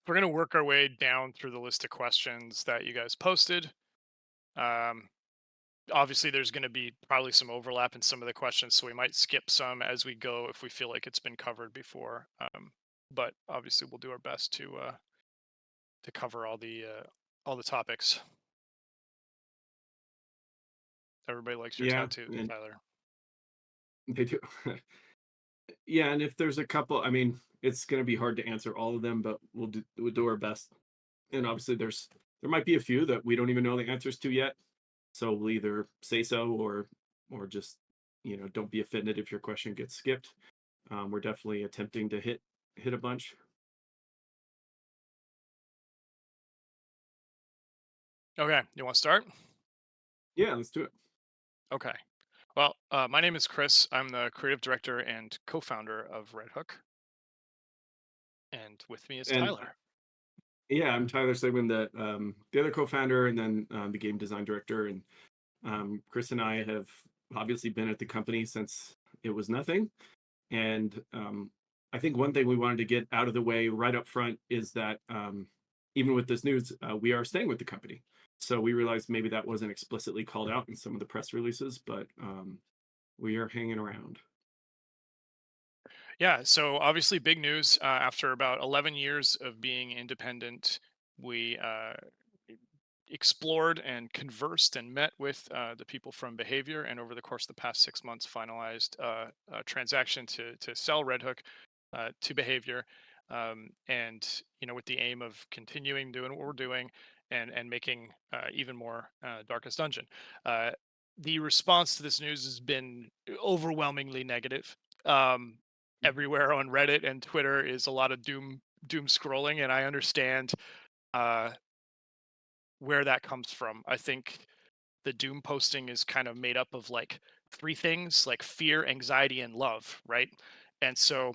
we're gonna work our way down through the list of questions that you guys posted. Um, Obviously, there's going to be probably some overlap in some of the questions, so we might skip some as we go if we feel like it's been covered before. But obviously, we'll do our best to cover all the topics. Everybody likes your Yeah, tattoos, and Tyler. they do. Yeah, and if there's a couple, I mean, it's going to be hard to answer all of them, but we'll do our best. And obviously, there might be a few that we don't even know the answers to yet. So we'll either say so or just don't be offended if your question gets skipped. We're definitely attempting to hit a bunch. Okay, you want to start? Yeah, let's do it. Okay. Well, my name is Chris. I'm the creative director and co-founder of Red Hook, and with me is And Tyler. yeah, I'm Tyler Sigman, the other co-founder, and then the game design director. And Chris and I have obviously been at the company since it was nothing. And I think one thing we wanted to get out of the way right up front is that even with this news, we are staying with the company. So we realized maybe that wasn't explicitly called out in some of the press releases, but we are hanging around. Yeah, so obviously big news. After about 11 years of being independent, we explored and conversed and met with the people from Behaviour, and over the course of the past 6 months, finalized a transaction to sell Red Hook to Behaviour, and with the aim of continuing doing what we're doing and making even more Darkest Dungeon. Uh, the response to this news has been overwhelmingly negative. Everywhere on Reddit and Twitter is a lot of doom scrolling, and I understand uh, where that comes from. I think the doom posting is kind of made up of like three things, like fear, anxiety, and love, right? And so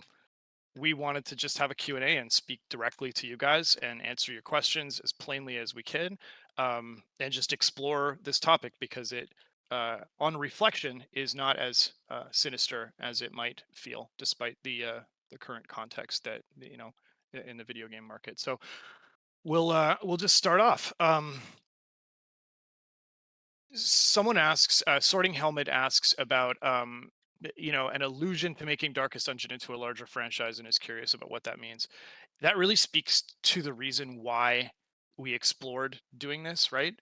we wanted to just have a Q and A and speak directly to you guys and answer your questions as plainly as we can, and just explore this topic because it, on reflection, is not as sinister as it might feel, despite the current context that in the video game market. So we'll just start off. Someone asks, Sorting Helmet asks about an allusion to making Darkest Dungeon into a larger franchise and is curious about what that means. That really speaks to the reason why we explored doing this, right?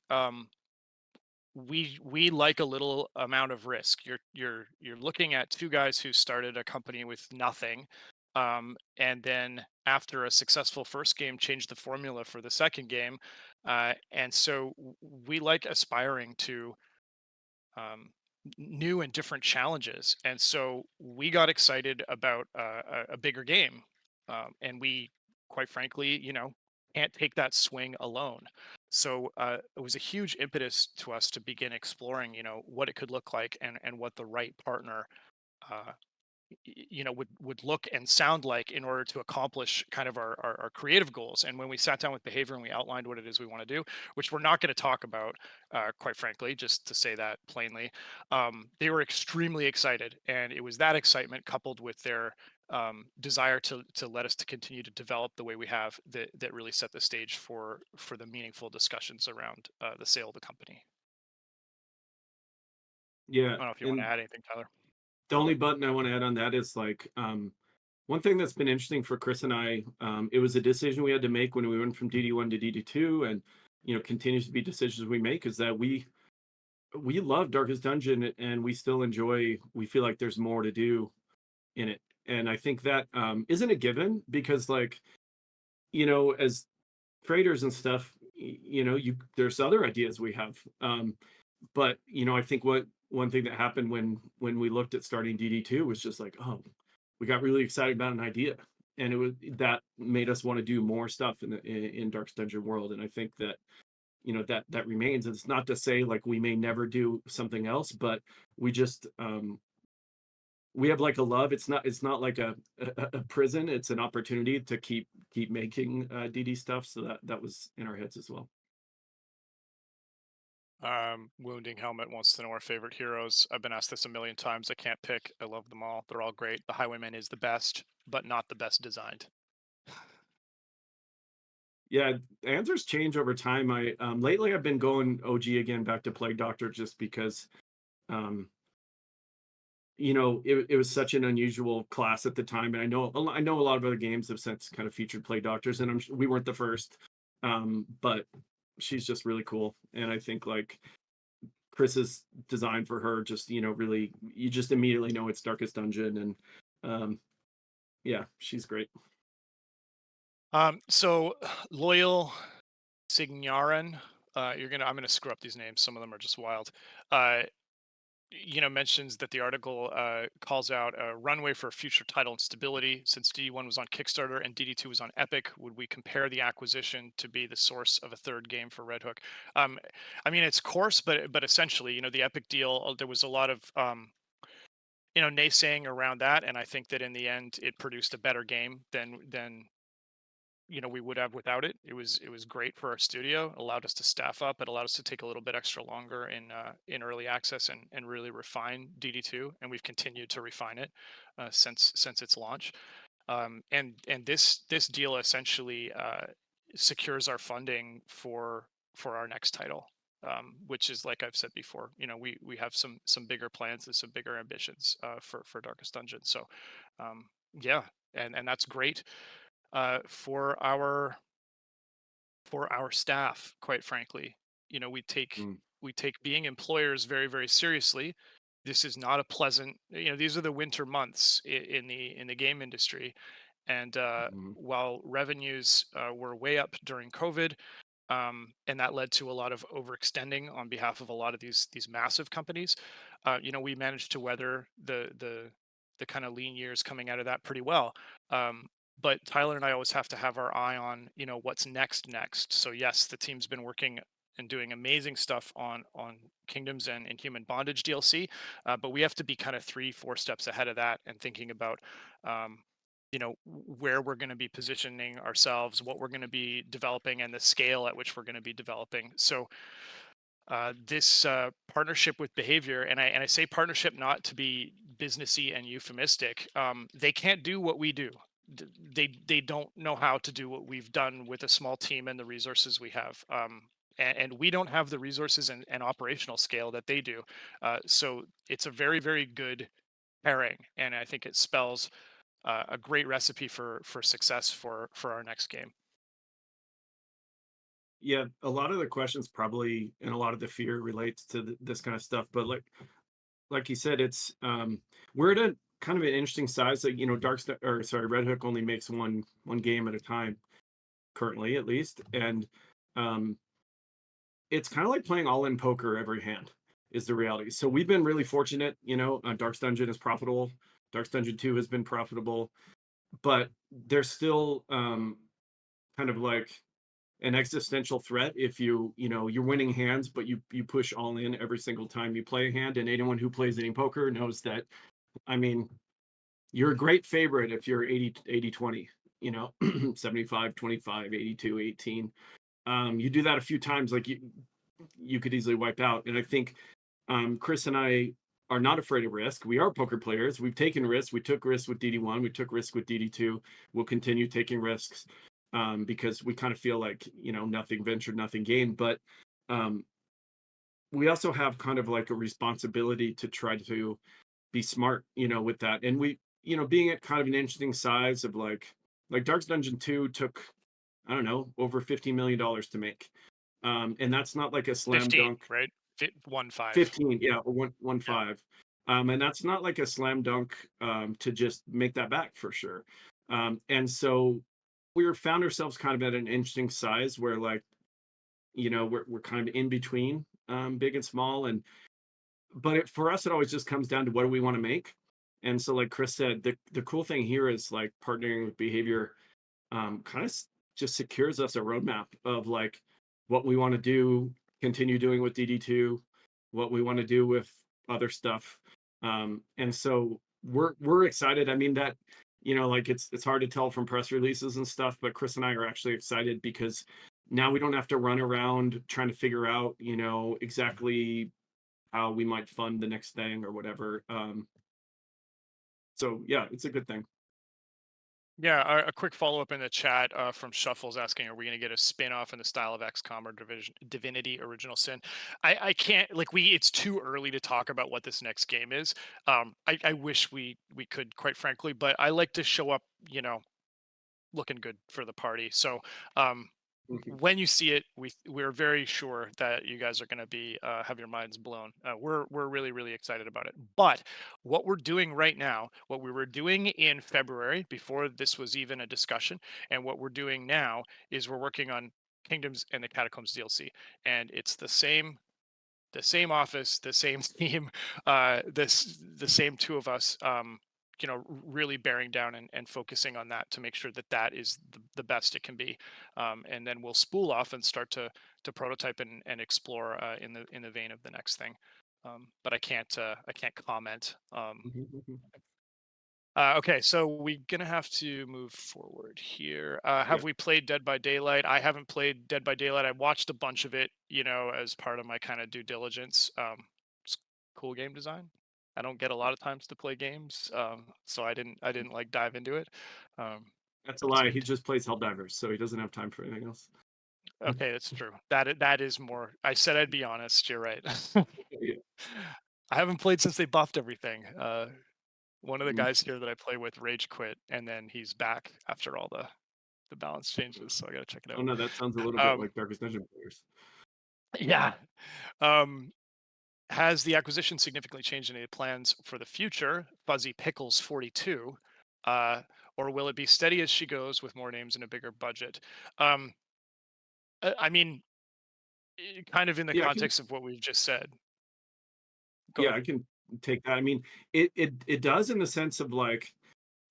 We like a little amount of risk. You're looking at two guys who started a company with nothing, and then after a successful first game, changed the formula for the second game, and so we like aspiring to um, new and different challenges. And so we got excited about a bigger game, and we, quite frankly, can't take that swing alone. So it was a huge impetus to us to begin exploring, what it could look like and what the right partner uh, would look and sound like in order to accomplish kind of our creative goals. And when we sat down with Behavior and we outlined what it is we want to do, which we're not going to talk about, quite frankly, just to say that plainly, they were extremely excited, and it was that excitement coupled with their desire to let us to continue to develop the way we have that really set the stage for the meaningful discussions around the sale of the company. Yeah, I don't know if you want to and add anything, Tyler. the only button I want to add on that is like one thing that's been interesting for Chris and I. It was a decision we had to make when we went from DD1 to DD2, and continues to be decisions we make. Is that we love Darkest Dungeon, and we still enjoy. We feel like there's more to do in it, and I think that isn't a given because like as traders and stuff, you there's other ideas we have. But I think what one thing that happened when we looked at starting DD2 was just like, oh, we got really excited about an idea, and it was that made us want to do more stuff in Dark Dungeon world. And I think that that remains. It's not to say like we may never do something else, but we just we have like a love. It's not like a prison. It's an opportunity to keep making DD stuff. So that was in our heads as well. Wounding Helmet wants to know our favorite heroes. I've been asked this a million times. I can't pick. I love them all. They're all great. The Highwayman is the best, but not the best designed. Yeah, answers change over time. I lately I've been going OG again, back to Plague Doctor, just because um it was such an unusual class at the time, and I know a lot of other games have since kind of featured Plague Doctors, and we weren't the first. But she's just really cool, and I think like Chris's design for her, just really, you just immediately know it's Darkest Dungeon, and um yeah, she's great. So loyal Signarin, I'm gonna screw up these names. Some of them are just wild. Uh, mentions that the article calls out a runway for future title and stability. Since DD1 was on Kickstarter and DD2 was on Epic, would we compare the acquisition to be the source of a third game for Red Hook? Um, I mean, it's coarse, but essentially, the Epic deal, there was a lot of naysaying around that, and I think that in the end, it produced a better game than we would have without it. It was great for our studio. It allowed us to staff up. It allowed us to take a little bit extra longer in early access and really refine DD2, and we've continued to refine it since its launch. And this deal essentially secures our funding for our next title. Which is, like I've said before, we have some bigger plans and some bigger ambitions for Darkest Dungeon. So yeah, and that's great uh, for our for our staff. Quite frankly, we take Mm, being employers very, very seriously. This is not a pleasant. These are the winter months in the game industry, and mm. while revenues were way up during COVID, and that led to a lot of overextending on behalf of a lot of these massive companies. We managed to weather the kind of lean years coming out of that pretty well. But Tyler and I always have to have our eye on what's next. So yes, the team's been working and doing amazing stuff on Kingdoms and Human Bondage DLC, but we have to be kind of 3-4 steps ahead of that and thinking about where we're going to be positioning ourselves, what we're going to be developing, and the scale at which we're going to be developing. So this partnership with Behavior, and I say partnership not to be businessy and euphemistic. They can't do what we do. They don't know how to do what we've done with a small team and the resources we have. And we don't have the resources and operational scale that they do. So it's a very, very good pairing, and I think it spells a great recipe for success for our next game. Yeah, a lot of the questions probably, and a lot of the fear relates to this kind of stuff. But like you said, it's we're at a kind of an interesting size. Like, or sorry, Red Hook only makes one game at a time currently, at least, and um, it's kind of like playing all in poker every hand is the reality. So we've been really fortunate. Dark's Dungeon is profitable. Dark's Dungeon 2 has been profitable, but there's still kind of like an existential threat if you're winning hands, but you push all in every single time you play a hand. And anyone who plays any poker knows that, I mean, you're a great favorite if you're 80-20, 75-25, 82-18. You do that a few times, like you could easily wipe out. And I think Chris and I are not afraid of risk. We are poker players. We've taken risks. We took risks with DD1. We took risks with DD2. We'll continue taking risks because we kind of feel like, nothing ventured, nothing gained. But um, we also have kind of like a responsibility to try to be smart, with that. And being at kind of an interesting size of like Dark's Dungeon 2 took, I don't know, over $50 million to make. And that's not like a slam 15, dunk. right? 1-5. 15, yeah, or one Yeah. five. And that's not like a slam dunk to just make that back for sure. And so found ourselves kind of at an interesting size where like, we're kind of in between big and small. And but for us, it always just comes down to what do we want to make. And so like Chris said, the cool thing here is like partnering with Behavior kind of just secures us a roadmap of like what we want to do, continue doing with DD2, what we want to do with other stuff. And so we're excited. I mean that, like it's hard to tell from press releases and stuff, but Chris and I are actually excited because now we don't have to run around trying to figure out, exactly how we might fund the next thing or whatever. So yeah, it's a good thing. Yeah, a quick follow up in the chat from Shuffles asking, "Are we going to get a spin off in the style of XCOM or Divinity: Original Sin?" I can't like we. It's too early to talk about what this next game is. I wish we could, quite frankly, but I like to show up, looking good for the party. So um, Mhm, when you see it, we're very sure that you guys are going to be have your minds blown. We're really really excited about it. But what we're doing right now, what we were doing in February before this was even a discussion, and what we're doing now is we're working on Kingdoms and the Catacombs DLC, and it's the same office, the same team, the same two of us, really bearing down and focusing on that to make sure that that is the best it can be, and then we'll spool off and start to prototype and explore in the vein of the next thing. But I can't comment. mhm, mhm. Okay, so we're gonna have to move forward here. Yeah, Have we played Dead by Daylight? I haven't played Dead by Daylight. I watched a bunch of it, as part of my kind of due diligence. It's cool game design. I don't get a lot of times to play games, so I didn't like dive into it. Um, that's a but it's lie. He neat. just plays Helldivers, so he doesn't have time for anything else. Okay, that's true. That is more. I said I'd be honest. You're right. Yeah. I haven't played since they buffed everything. One of the Mm. guys here that I play with rage quit, and then he's back after all the balance changes. So I got to check it Oh out. no, that sounds a little bit Um, like Darkest Dungeon players. yeah. Um, has the acquisition significantly changed any plans for the future? Fuzzy Pickles 42. Uh, or will it be steady as she goes with more names and a bigger budget? Um, I mean, kind of in the Yeah, I can. context of what we've just said. Go Yeah, ahead. I can take that. I mean, it does in the sense of like,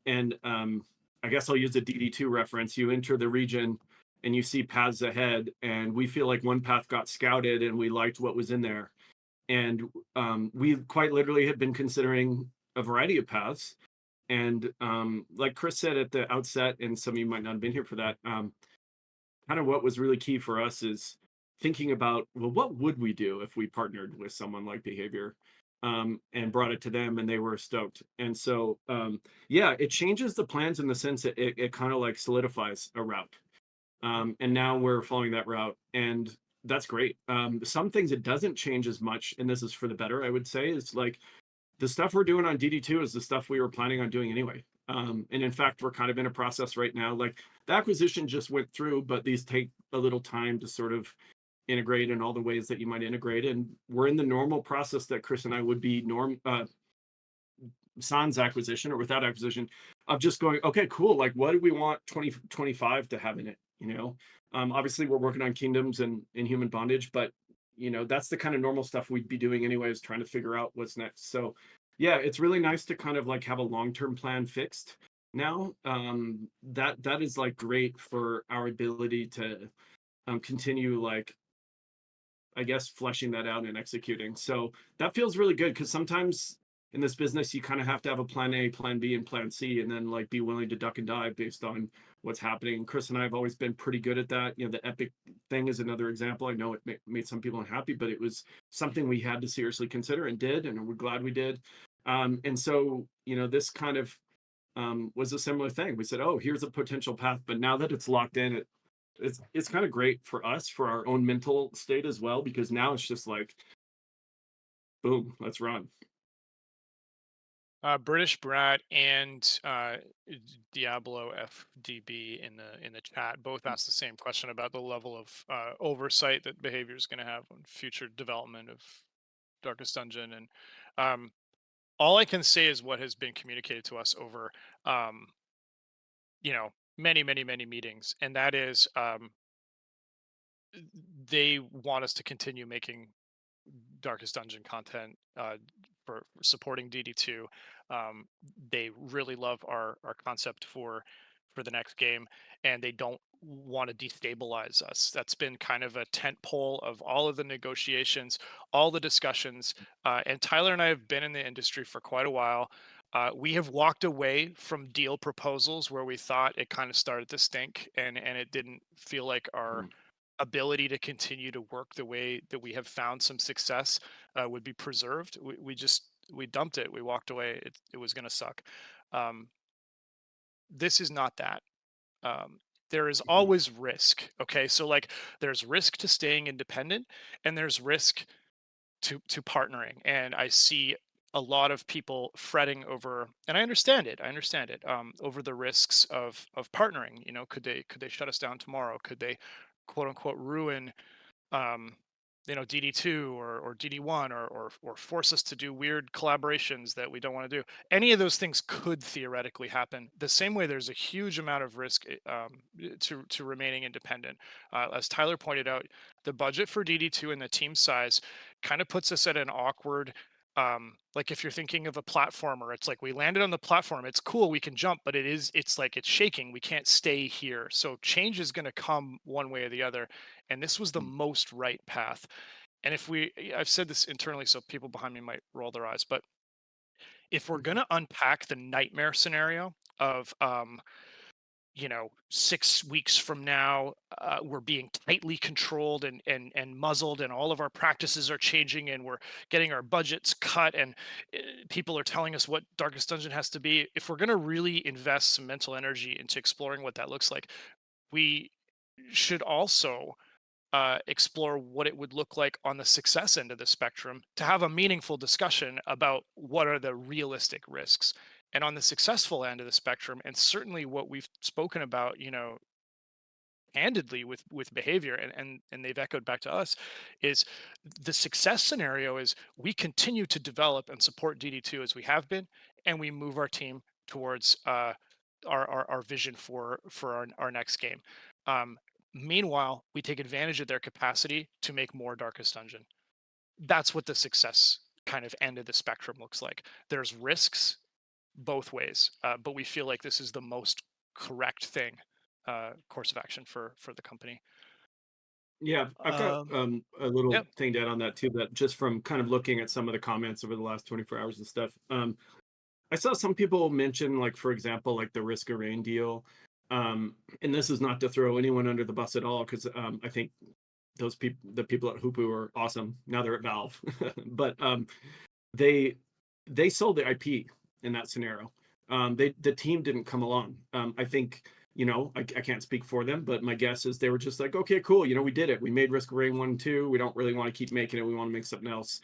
and I guess I'll use a DD2 reference. You enter the region and you see paths ahead, and we feel like one path got scouted, and we liked what was in there, and we quite literally had been considering a variety of paths. And like Chris said at the outset, and some of you might not have been here for that, kind of what was really key for us is thinking about, well, what would we do if we partnered with someone like Behaviour, and brought it to them and they were stoked. And so yeah, it changes the plans in the sense that it kind of like solidifies a route, and now we're following that route, and that's great. Some things it doesn't change as much, and this is for the better, I would say, is like the stuff we're doing on DD2 is the stuff we were planning on doing anyway. And in fact, we're kind of in a process right now. Like the acquisition just went through, but these take a little time to sort of integrate in all the ways that you might integrate. And we're in the normal process that Chris and I would be sans acquisition or without acquisition, of just going, okay, cool. Like, what do we want 2025 to have in it? Obviously, we're working on kingdoms and in human bondage, but that's the kind of normal stuff we'd be doing anyways, trying to figure out what's next. So, yeah, it's really nice to kind of like have a long-term plan fixed now. That is like great for our ability to continue like I guess fleshing that out and executing. So that feels really good because sometimes in this business you kind of have to have a plan A, plan B, and plan C, and then like be willing to duck and dive based on what's happening. Chris and I have always been pretty good at that. The Epic thing is another example. I know it made some people unhappy, but it was something we had to seriously consider and did, and we're glad we did. And so this kind of was a similar thing. We said, "Oh, here's a potential path," but now that it's locked in, it's kind of great for us for our own mental state as well because now it's just like boom, let's run. British Brat and Diablo FDB in the chat both asked the same question about the level of oversight that Behavior is going to have on future development of Darkest Dungeon, and um, all I can say is what has been communicated to us over um, many many many meetings, and that is they want us to continue making Darkest Dungeon content for supporting DD2. Um, they really love our concept for the next game, and they don't want to destabilize us. That's been kind of a tent pole of all of the negotiations, all the discussions. And Tyler and I have been in the industry for quite a while. We have walked away from deal proposals where we thought it kind of started to stink, and it didn't feel like our Mm. ability to continue to work the way that we have found some success would be preserved. We dumped it. We walked away. It was going to suck. Um, This is not that. Um, there is Mhm. always risk. Okay, so like there's risk to staying independent, and there's risk to partnering. And I see a lot of people fretting over, and I understand it. I understand it, over the risks of partnering. You know, could they shut us down tomorrow? Could they, quote unquote, ruin um, DD2 or DD1, or force us to do weird collaborations that we don't want to do. Any of those things could theoretically happen. The same way there's a huge amount of risk to remaining independent. As Tyler pointed out, the budget for DD2 and the team size kind of puts us at an awkward. Like if you're thinking of a platformer, it's like we landed on the platform. It's cool, we can jump, but it's like it's shaking. We can't stay here. So change is going to come one way or the other, and this was the most right path. And I've said this internally, so people behind me might roll their eyes, but if we're going Mhm. to unpack the nightmare scenario of 6 weeks from now, we're being tightly controlled and muzzled, and all of our practices are changing, and we're getting our budgets cut, and people are telling us what Darkest Dungeon has to be. If we're going to really invest some mental energy into exploring what that looks like, we should also explore what it would look like on the success end of the spectrum to have a meaningful discussion about what are the realistic risks. And on the successful end of the spectrum, and certainly what we've spoken about, candidly with behavior, and they've echoed back to us, is the success scenario is we continue to develop and support DD2 as we have been, and we move our team towards our vision for our next game. um, Meanwhile, we take advantage of their capacity to make more Darkest Dungeon. That's what the success kind of end of the spectrum looks like. There's risks both ways, but we feel like this is the most correct thing, course of action for the company. Yeah, I've got Um, a little yep. thing to add on that too. That just from kind of looking at some of the comments over the last 24 hours and stuff. I saw some people mention, like, for example, like the Risk of Rain deal. And this is not to throw anyone under the bus at all, because I think the people at Hoopu are awesome. Now they're at Valve, but they they sold the IP in that scenario. The team didn't come along. I think, I can't speak for them, but my guess is they were just like, okay, cool, we did it. We made Risk of Rain 1 and 2. We don't really want to keep making it. We want to make something else.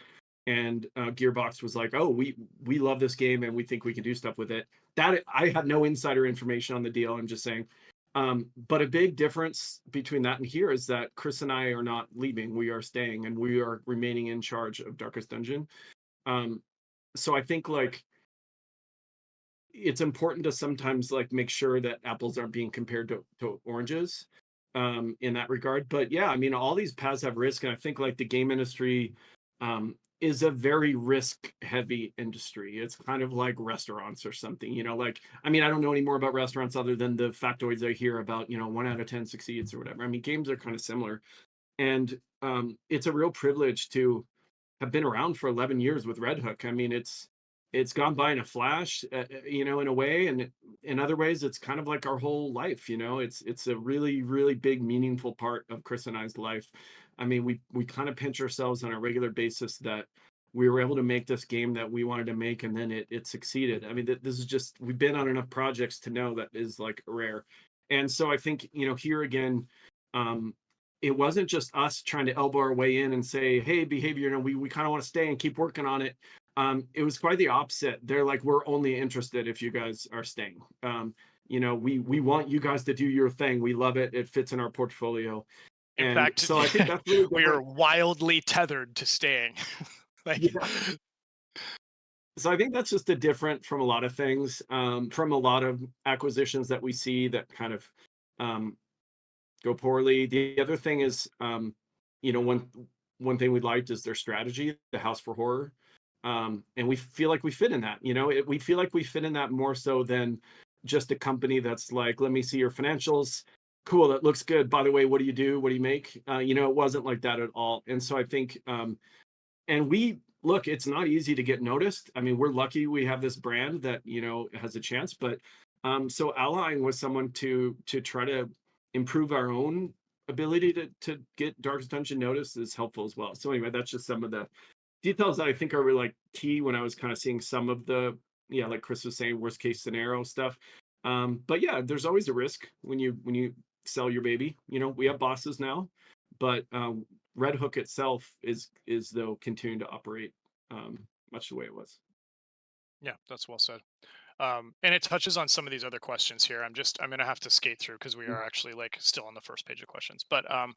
And Gearbox was like, oh, we love this game and we think we can do stuff with it. That I have no insider information on the deal. I'm just saying. But a big difference between that and here is that Chris and I are not leaving. We are staying and we are remaining in charge of Darkest Dungeon. Um, so I think, like, it's important to sometimes, like, make sure that apples aren't being compared to oranges, in that regard. But yeah, I mean, all these paths have risk, and I think, like, the game industry is a very risk heavy industry. It's kind of like restaurants or something, like, I mean, I don't know any more about restaurants other than the factoids I hear about, 1 out of 10 succeeds or whatever. I mean, games are kind of similar. And it's a real privilege to have been around for 11 years with Red Hook. I mean, it's gone by in a flash, in a way, and in other ways, it's kind of like our whole life. It's a really, really big, meaningful part of Chris and I's life. I mean, we kind of pinch ourselves on a regular basis that we were able to make this game that we wanted to make, and then it succeeded. I mean, this is just, we've been on enough projects to know that is, like, rare. And so I think, here again, um, it wasn't just us trying to elbow our way in and say, hey, Behavior, we kind of want to stay and keep working on it. It was quite the opposite. They're like, we're only interested if you guys are staying. We want you guys to do your thing. We love it. It fits in our portfolio. In And fact, so I think that's really we are different. wildly tethered to staying. Like, Yeah. So I think that's just a different from a lot of things, from a lot of acquisitions that we see that kind of um, go poorly. The other thing is, one thing we liked is their strategy, the House for Horror, and we feel like we fit in that. We feel like we fit in that more so than just a company that's like, let me see your financials. Cool, that looks good. By the way, what do you do? What do you make? It wasn't like that at all. And so I think, and we look, it's not easy to get noticed. I mean, we're lucky we have this brand that has a chance, but so allying with someone to try to improve our own ability to get Darkest Dungeon noticed is helpful as well. So anyway, that's just some of the details that I think are really, like, key when I was kind of seeing some of the, yeah, like Chris was saying, worst case scenario stuff. But yeah, there's always a risk when you sell your baby. You know, we have bosses now, but Red Hook itself is though continuing to operate much the way it was. Yeah, that's well said. And it touches on some of these other questions here. I'm gonna have to skate through because we are actually like still on the first page of questions. But Uh,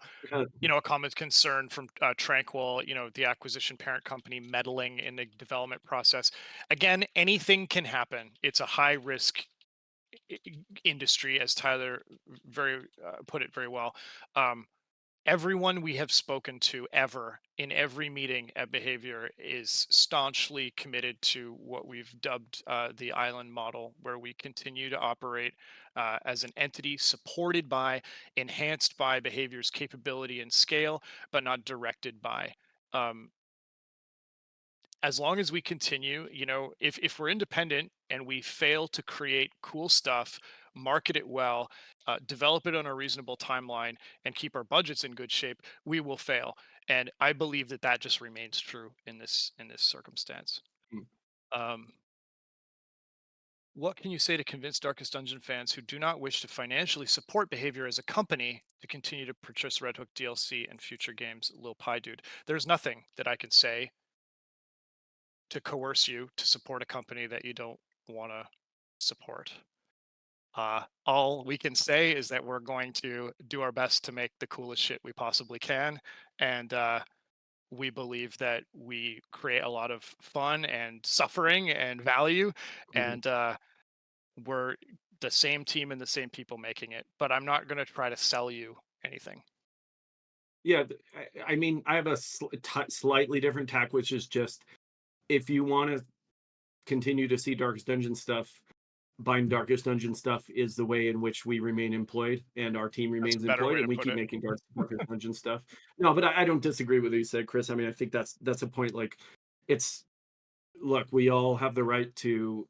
a common concern from Tranquil, the acquisition parent company meddling in the development process. Again, anything can happen. It's a high risk industry, as Tyler very put it very well. Um, Everyone we have spoken to ever in every meeting at Behavior is staunchly committed to what we've dubbed the island model, where we continue to operate as an entity supported by, enhanced by Behavior's capability and scale, but not directed by. Um, as long as we continue, if we're independent and we fail to create cool stuff, market it well, develop it on a reasonable timeline, and keep our budgets in good shape, we will fail. And I believe that that just remains true in this circumstance. um, what can you say to convince Darkest Dungeon fans who do not wish to financially support Behavior as a company to continue to purchase Red Hook DLC and future games? Lil Pie Dude, there's nothing that I can say to coerce you to support a company that you don't want to support. All we can say is that we're going to do our best to make the coolest shit we possibly can. And we believe that we create a lot of fun and suffering and value. mhm. And we're the same team and the same people making it. But I'm not going to try to sell you anything. Yeah, I mean, I have a slightly different tack, which is just if you want to continue to see Darkest Dungeon stuff, buying Darkest Dungeon stuff is the way in which we remain employed and our team That's a remains better employed, way and to we put keep it. making Darkest Dungeon stuff. No, but I don't disagree with what you said, Chris. I mean, I think that's a point. Like, it's look, we all have the right to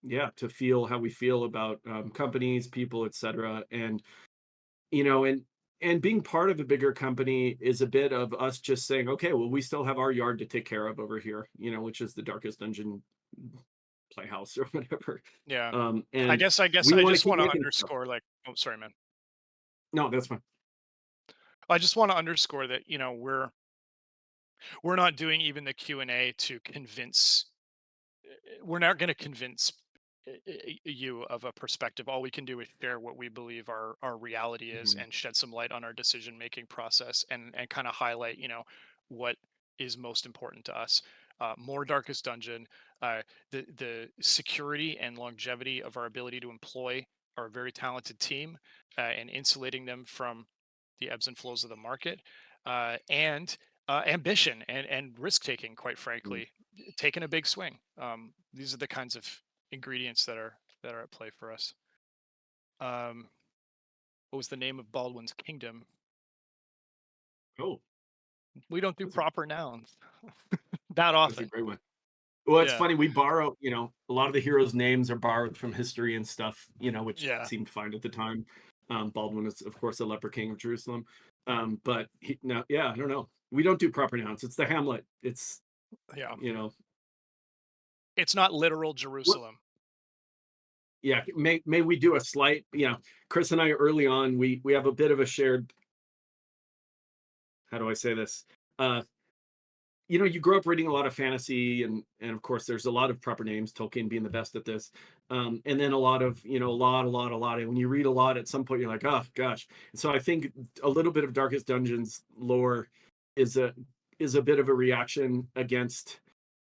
yeah, to feel how we feel about companies, people, etc. And you know, and being part of a bigger company is a bit of us just saying, okay, well, we still have our yard to take care of over here, you know, which is the Darkest Dungeon playhouse or whatever. Yeah. I And guess I guess we I want to just keep want to making stuff. underscore, like, oh, sorry, man. No, that's fine. I just want to underscore that, we're not doing even the Q&A to convince. We're not going to convince you of a perspective. All we can do is share what we believe our reality is, Mhm, and shed some light on our decision making process, and kind of highlight, what is most important to us. More Darkest Dungeon, the security and longevity of our ability to employ our very talented team, and insulating them from the ebbs and flows of the market, and ambition and risk taking, quite mhm. frankly, taking a big swing. These are the kinds of ingredients that are at play for us. Um, what was the name of Baldwin's kingdom? Oh, We don't do that's a proper nouns that that's a often. great one. Well, it's Yeah, funny, we borrow, you know, a lot of the heroes' names are borrowed from history and stuff, you know, which yeah, seemed fine at the time. Baldwin is, of course, the leper king of Jerusalem. But no, yeah, I don't know. We don't do proper nouns. It's the Hamlet. It's, yeah. you know, It's not literal what, Jerusalem. yeah, may we do a slight, you know, Chris and I early on, we have a bit of a shared, how do I say this? Uh, you know, you grow up reading a lot of fantasy, and of course there's a lot of proper names, Tolkien being the best at this. And then a lot of, you know, a lot. And when you read a lot, at some point you're like, oh gosh. And so I think a little bit of Darkest Dungeons lore is a bit of a reaction against,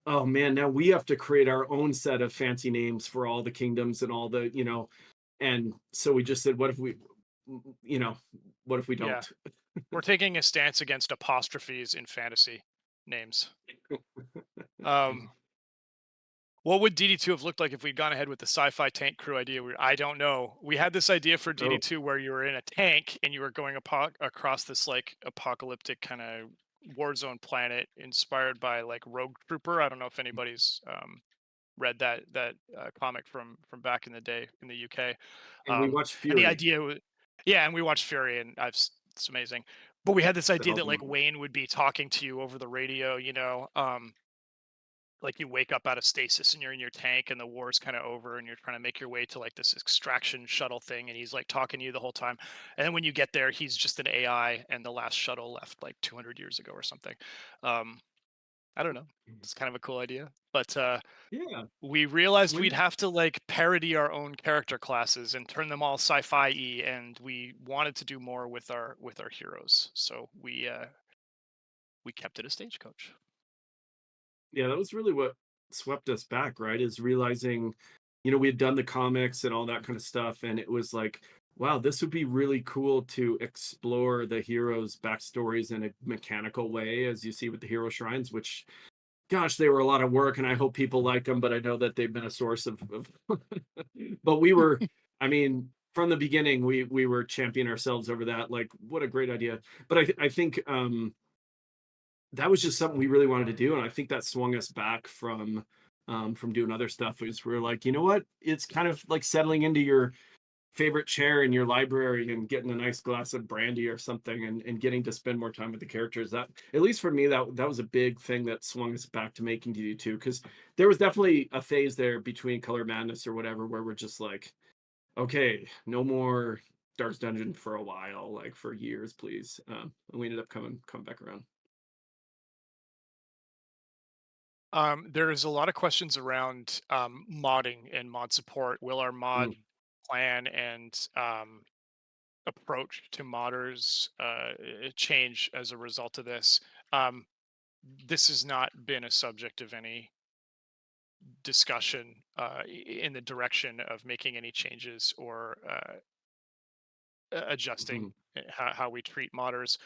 oh man, now we have to create our own set of fancy names for all the kingdoms and all the, you know, and so we just said, what if we, you know, what if we Yeah, don't? we're taking a stance against apostrophes in fantasy names. Um, what would DD2 have looked like if we'd gone ahead with the sci-fi tank crew idea? I don't know. We had this idea for Oh, DD2 where you were in a tank and you were going across this like apocalyptic kind of war zone planet inspired by like Rogue Trooper. I don't know if anybody's read that comic from back in the day in the UK. and we watched And the Fury. idea was, yeah, and we watched Fury, and it's amazing. But we had this The idea hell's that like movie. Wayne would be talking to you over the radio, like you wake up out of stasis and you're in your tank and the war's kind of over and you're trying to make your way to like this extraction shuttle thing and he's like talking to you the whole time. And then when you get there, he's just an AI and the last shuttle left like 200 years ago or something. Um, I don't know. Mhm. It's kind of a cool idea. But Yeah. we realized we'd When have to like parody our own character classes and turn them all sci-fi-y, and we wanted to do more with our heroes. So we kept it a stagecoach. Yeah, that was really what swept us back, right? Is realizing, we had done the comics and all that kind of stuff, and it was like, wow, this would be really cool to explore the heroes' backstories in a mechanical way, as you see with the hero shrines, which, gosh, they were a lot of work, and I hope people like them, but I know that they've been a source of but we were, I mean, from the beginning, we were championing ourselves over that. Like, what a great idea! But I think that was just something we really wanted to do, and I think that swung us back from doing other stuff. Is we're like, you know what? It's kind of like settling into your favorite chair in your library and getting a nice glass of brandy or something, and getting to spend more time with the characters. That, at least for me, that was a big thing that swung us back to making DD2, because there was definitely a phase there between Color Madness or whatever where we're just like, okay, no more Darkest Dungeon for a while, like for years, please. And we ended up coming back around. There's a lot of questions around modding and mod support. Will our mod Mm, plan and approach to modders change as a result of this? Um, this has not been a subject of any discussion in the direction of making any changes or adjusting mhm, how we treat modders.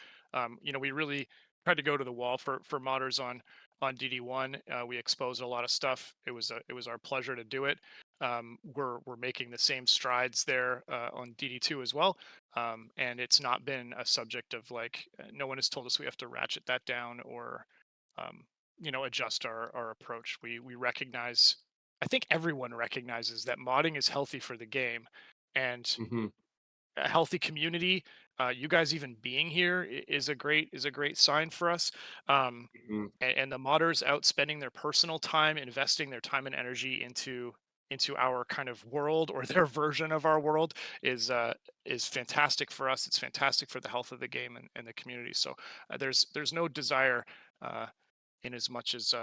We really tried to go to the wall for modders on DD1. We exposed a lot of stuff. It was our pleasure to do it. We're making the same strides there on DD2 as well, and it's not been a subject of like no one has told us we have to ratchet that down or um, adjust our approach. We recognize. I think everyone recognizes that modding is healthy for the game, and mhm, a healthy community. You guys even being here is a great sign for us. mhm. And the modders out spending their personal time, investing their time and energy into our kind of world or their version of our world is fantastic for us. It's fantastic for the health of the game and the community. So there's no desire uh, in as much as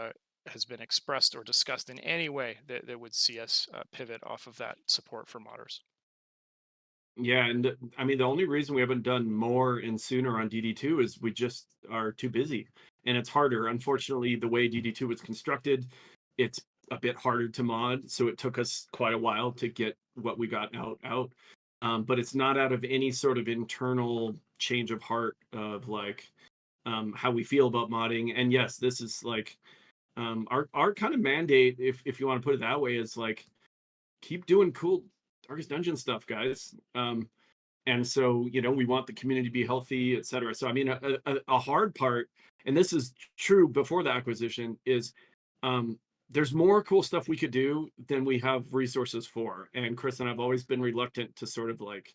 has been expressed or discussed in any way that would see us pivot off of that support for modders. Yeah, and I mean, the only reason we haven't done more and sooner on DD2 is we just are too busy, and it's harder. Unfortunately, the way DD2 was constructed, it's a bit harder to mod, so it took us quite a while to get what we got out. But it's not out of any sort of internal change of heart of like how we feel about modding. And yes, this is like our kind of mandate, if you want to put it that way, is like, keep doing cool Darkest Dungeon stuff, guys. And so, we want the community to be healthy, et cetera. So I mean, a hard part, and this is true before the acquisition, is um there's more cool stuff we could do than we have resources for. And Chris and I've always been reluctant to sort of like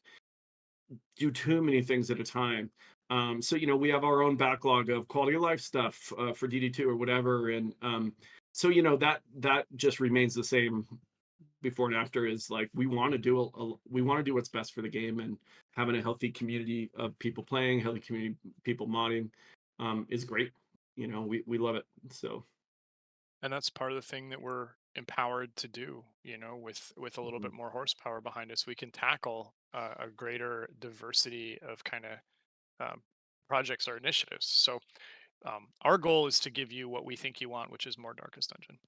do too many things at a time. So we have our own backlog of quality of life stuff for DD2 or whatever. And so that just remains the same before and after. Is like, we want to do we want to do what's best for the game, and having a healthy community of people playing, healthy community people modding, is great. We love it. So And that's part of the thing that we're empowered to do, with a little mhm. bit more horsepower behind us, we can tackle a greater diversity of kind of um, projects or initiatives. So our goal is to give you what we think you want, which is more Darkest Dungeon.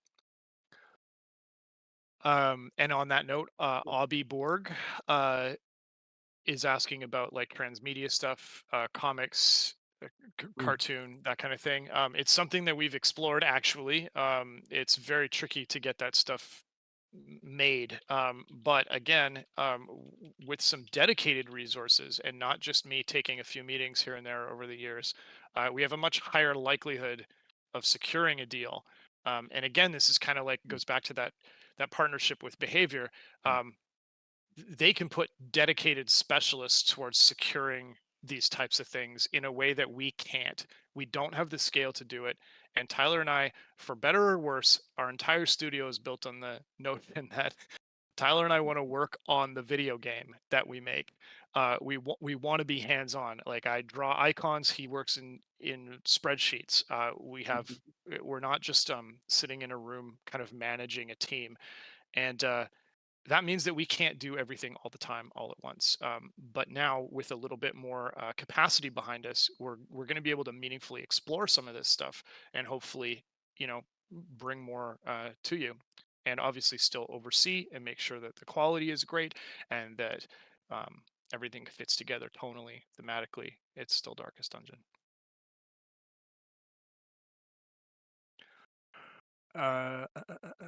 And on that note, Obby Borg uh, is asking about like transmedia stuff, comics, Mm, cartoon, that kind of thing. It's something that we've explored actually. It's very tricky to get that stuff made. But again, with some dedicated resources and not just me taking a few meetings here and there over the years, we have a much higher likelihood of securing a deal. And again, this is kind of like mm, goes back to that partnership with Behavior. mm, They can put dedicated specialists towards securing these types of things in a way that we can't. We don't have the scale to do it. And Tyler and I, for better or worse, our entire studio is built on the notion that Tyler and I want to work on the video game that we make. We want to be hands on. Like I draw icons, he works in spreadsheets. We're not just sitting in a room kind of managing a team. And that means that we can't do everything all the time all at once, but now with a little bit more capacity behind us, we're going to be able to meaningfully explore some of this stuff and hopefully, you know, bring more to you, and obviously still oversee and make sure that the quality is great and that um, everything fits together tonally, thematically. It's still Darkest Dungeon. uh, uh, uh, uh,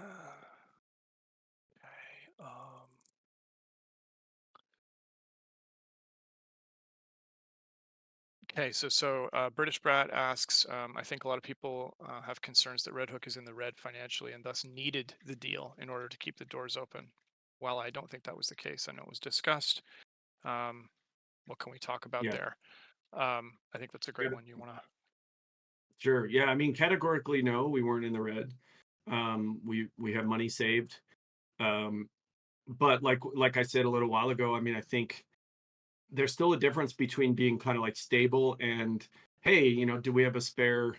okay, Okay, British Brat asks, I think a lot of people have concerns that Red Hook is in the red financially and thus needed the deal in order to keep the doors open. While I don't think that was the case, I know it was discussed. Um, what can we talk about Yeah. there? I think that's a great Yeah. one. You want to? Sure. Yeah. I mean, categorically, no, we weren't in the red. We have money saved. Um, but like I said a little while ago, I mean, I think there's still a difference between being kind of like stable and, hey, do we have a spare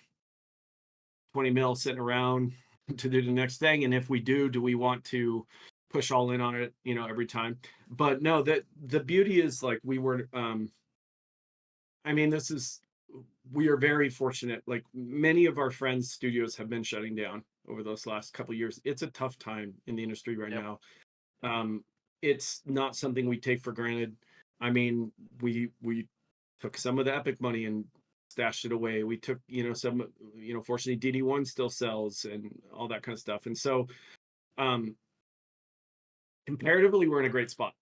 20 mil sitting around to do the next thing? And if we do we want to push all in on it, every time? But no, that the beauty is like we were I mean, we are very fortunate. Like many of our friends' studios have been shutting down over those last couple of years. It's a tough time in the industry right Yep. now. Um, it's not something we take for granted. I mean, we took some of the Epic money and stashed it away. We took, some, fortunately DD1 still sells and all that kind of stuff. And so, um, comparatively, we're in a great spot.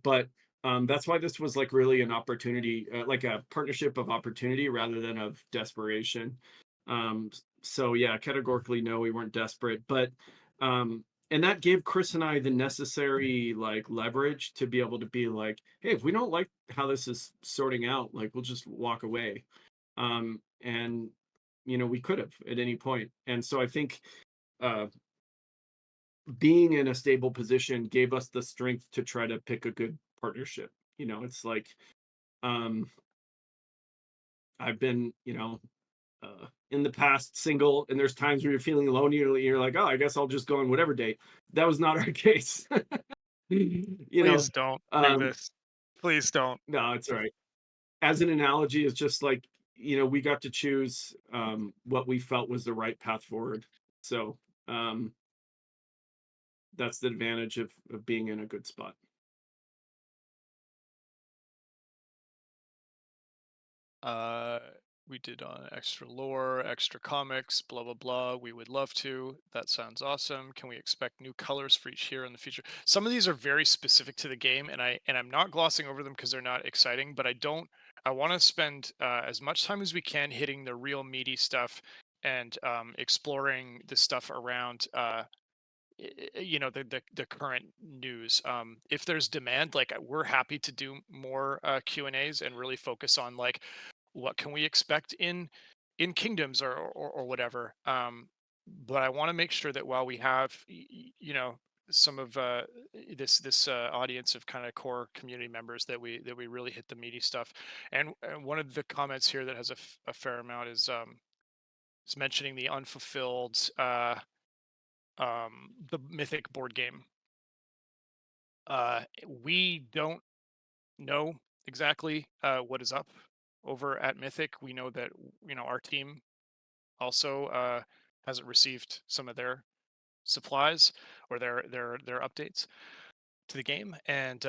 But that's why this was like really an opportunity, like a partnership of opportunity rather than of desperation. So yeah, categorically, no, we weren't desperate, but and that gave Chris and I the necessary like leverage to be able to be like, hey, if we don't like how this is sorting out, like we'll just walk away. And we could have at any point. And so I think uh, being in a stable position gave us the strength to try to pick a good partnership. It's like um I've been, in the past single, and there's times where you're feeling alone, you're like, oh, I guess I'll just go on whatever date. That was not our case. you know Please don't do um this. Please don't. no, it's all right. As an analogy, it's just like, we got to choose what we felt was the right path forward. So um that's the advantage of being in a good spot. Uh, we did extra lore, extra comics, blah blah blah. We would love to. That sounds awesome. Can we expect new colors for each hero in the future? Some of these are very specific to the game, and I'm not glossing over them because they're not exciting. But I don't. I want to spend as much time as we can hitting the real meaty stuff and exploring the stuff around the current news. If there's demand, like we're happy to do more Q and A's and really focus on like what can we expect in kingdoms or whatever. But I want to make sure that while we have some of this audience of kind of core community members, that we really hit the meaty stuff. And one of the comments here that has a fair amount is mentioning the unfulfilled the Mythic board game. We don't know exactly what is up over at Mythic. We know that our team also hasn't received some of their supplies or their updates to the game, and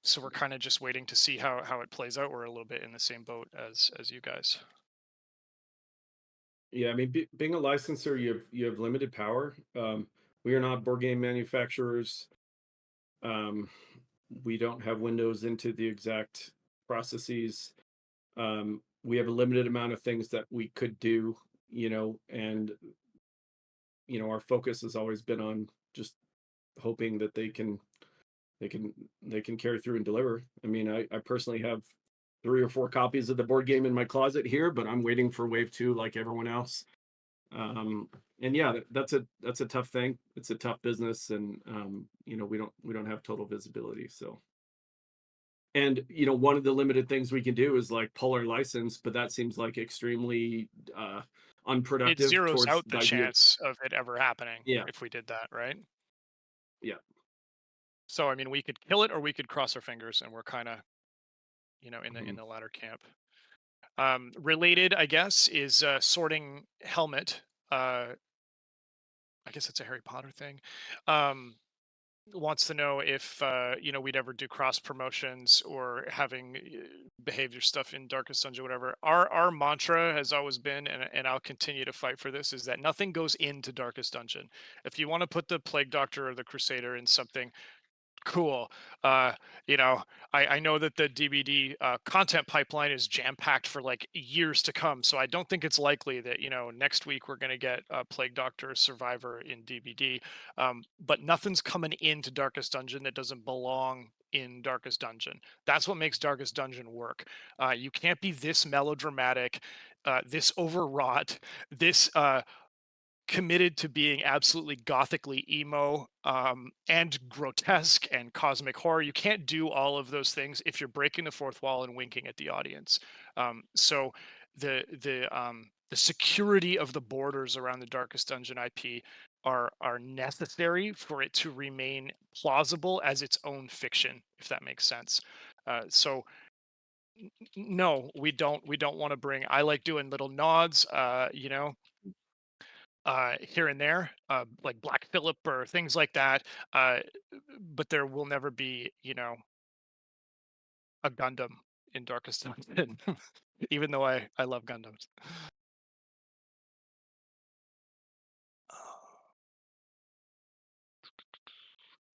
so we're kind of just waiting to see how it plays out. We're a little bit in the same boat as you guys. Yeah, I mean, being a licensor, you have limited power. We are not board game manufacturers. Um, we don't have windows into the exact processes. We have a limited amount of things that we could do, and our focus has always been on just hoping that they can they can carry through and deliver. I mean, I personally have 3 or 4 copies of the board game in my closet here, but I'm waiting for wave 2 like everyone else. Um, and yeah, that's a tough thing. It's a tough business, and we don't have total visibility. So, and one of the limited things we can do is like pull our license, but that seems like extremely It unproductive zeroes towards out the the idea of chance of it ever happening yeah, if we did that, right? yeah. So I mean, we could kill it or we could cross our fingers, and we're kind of, in Mhm, the latter camp. Related, I guess, is sorting helmet. I guess it's a Harry Potter thing. Um, Wants to know if we'd ever do cross promotions or having behavior stuff in Darkest Dungeon, whatever. Our mantra has always been, and I'll continue to fight for this, is that nothing goes into Darkest Dungeon. If you want to put the Plague Doctor or the Crusader in something, cool. Uh, you know, I know that the DVD content pipeline is jam packed for like years to come, so I don't think it's likely that next week we're going to get Plague Doctor Survivor in DVD. But nothing's coming into Darkest Dungeon that doesn't belong in Darkest Dungeon. That's what makes Darkest Dungeon work. You can't be this melodramatic, this overwrought, this committed to being absolutely gothically emo, and grotesque and cosmic horror. You can't do all of those things if you're breaking the fourth wall and winking at the audience. So the security of the borders around the Darkest Dungeon IP are necessary for it to remain plausible as its own fiction, if that makes sense. So no, we don't want to bring. I like doing little nods. Here and there, like Black Phillip or things like that. Uh, but there will never be, a Gundam in Darkest Dungeon, even though I love Gundams.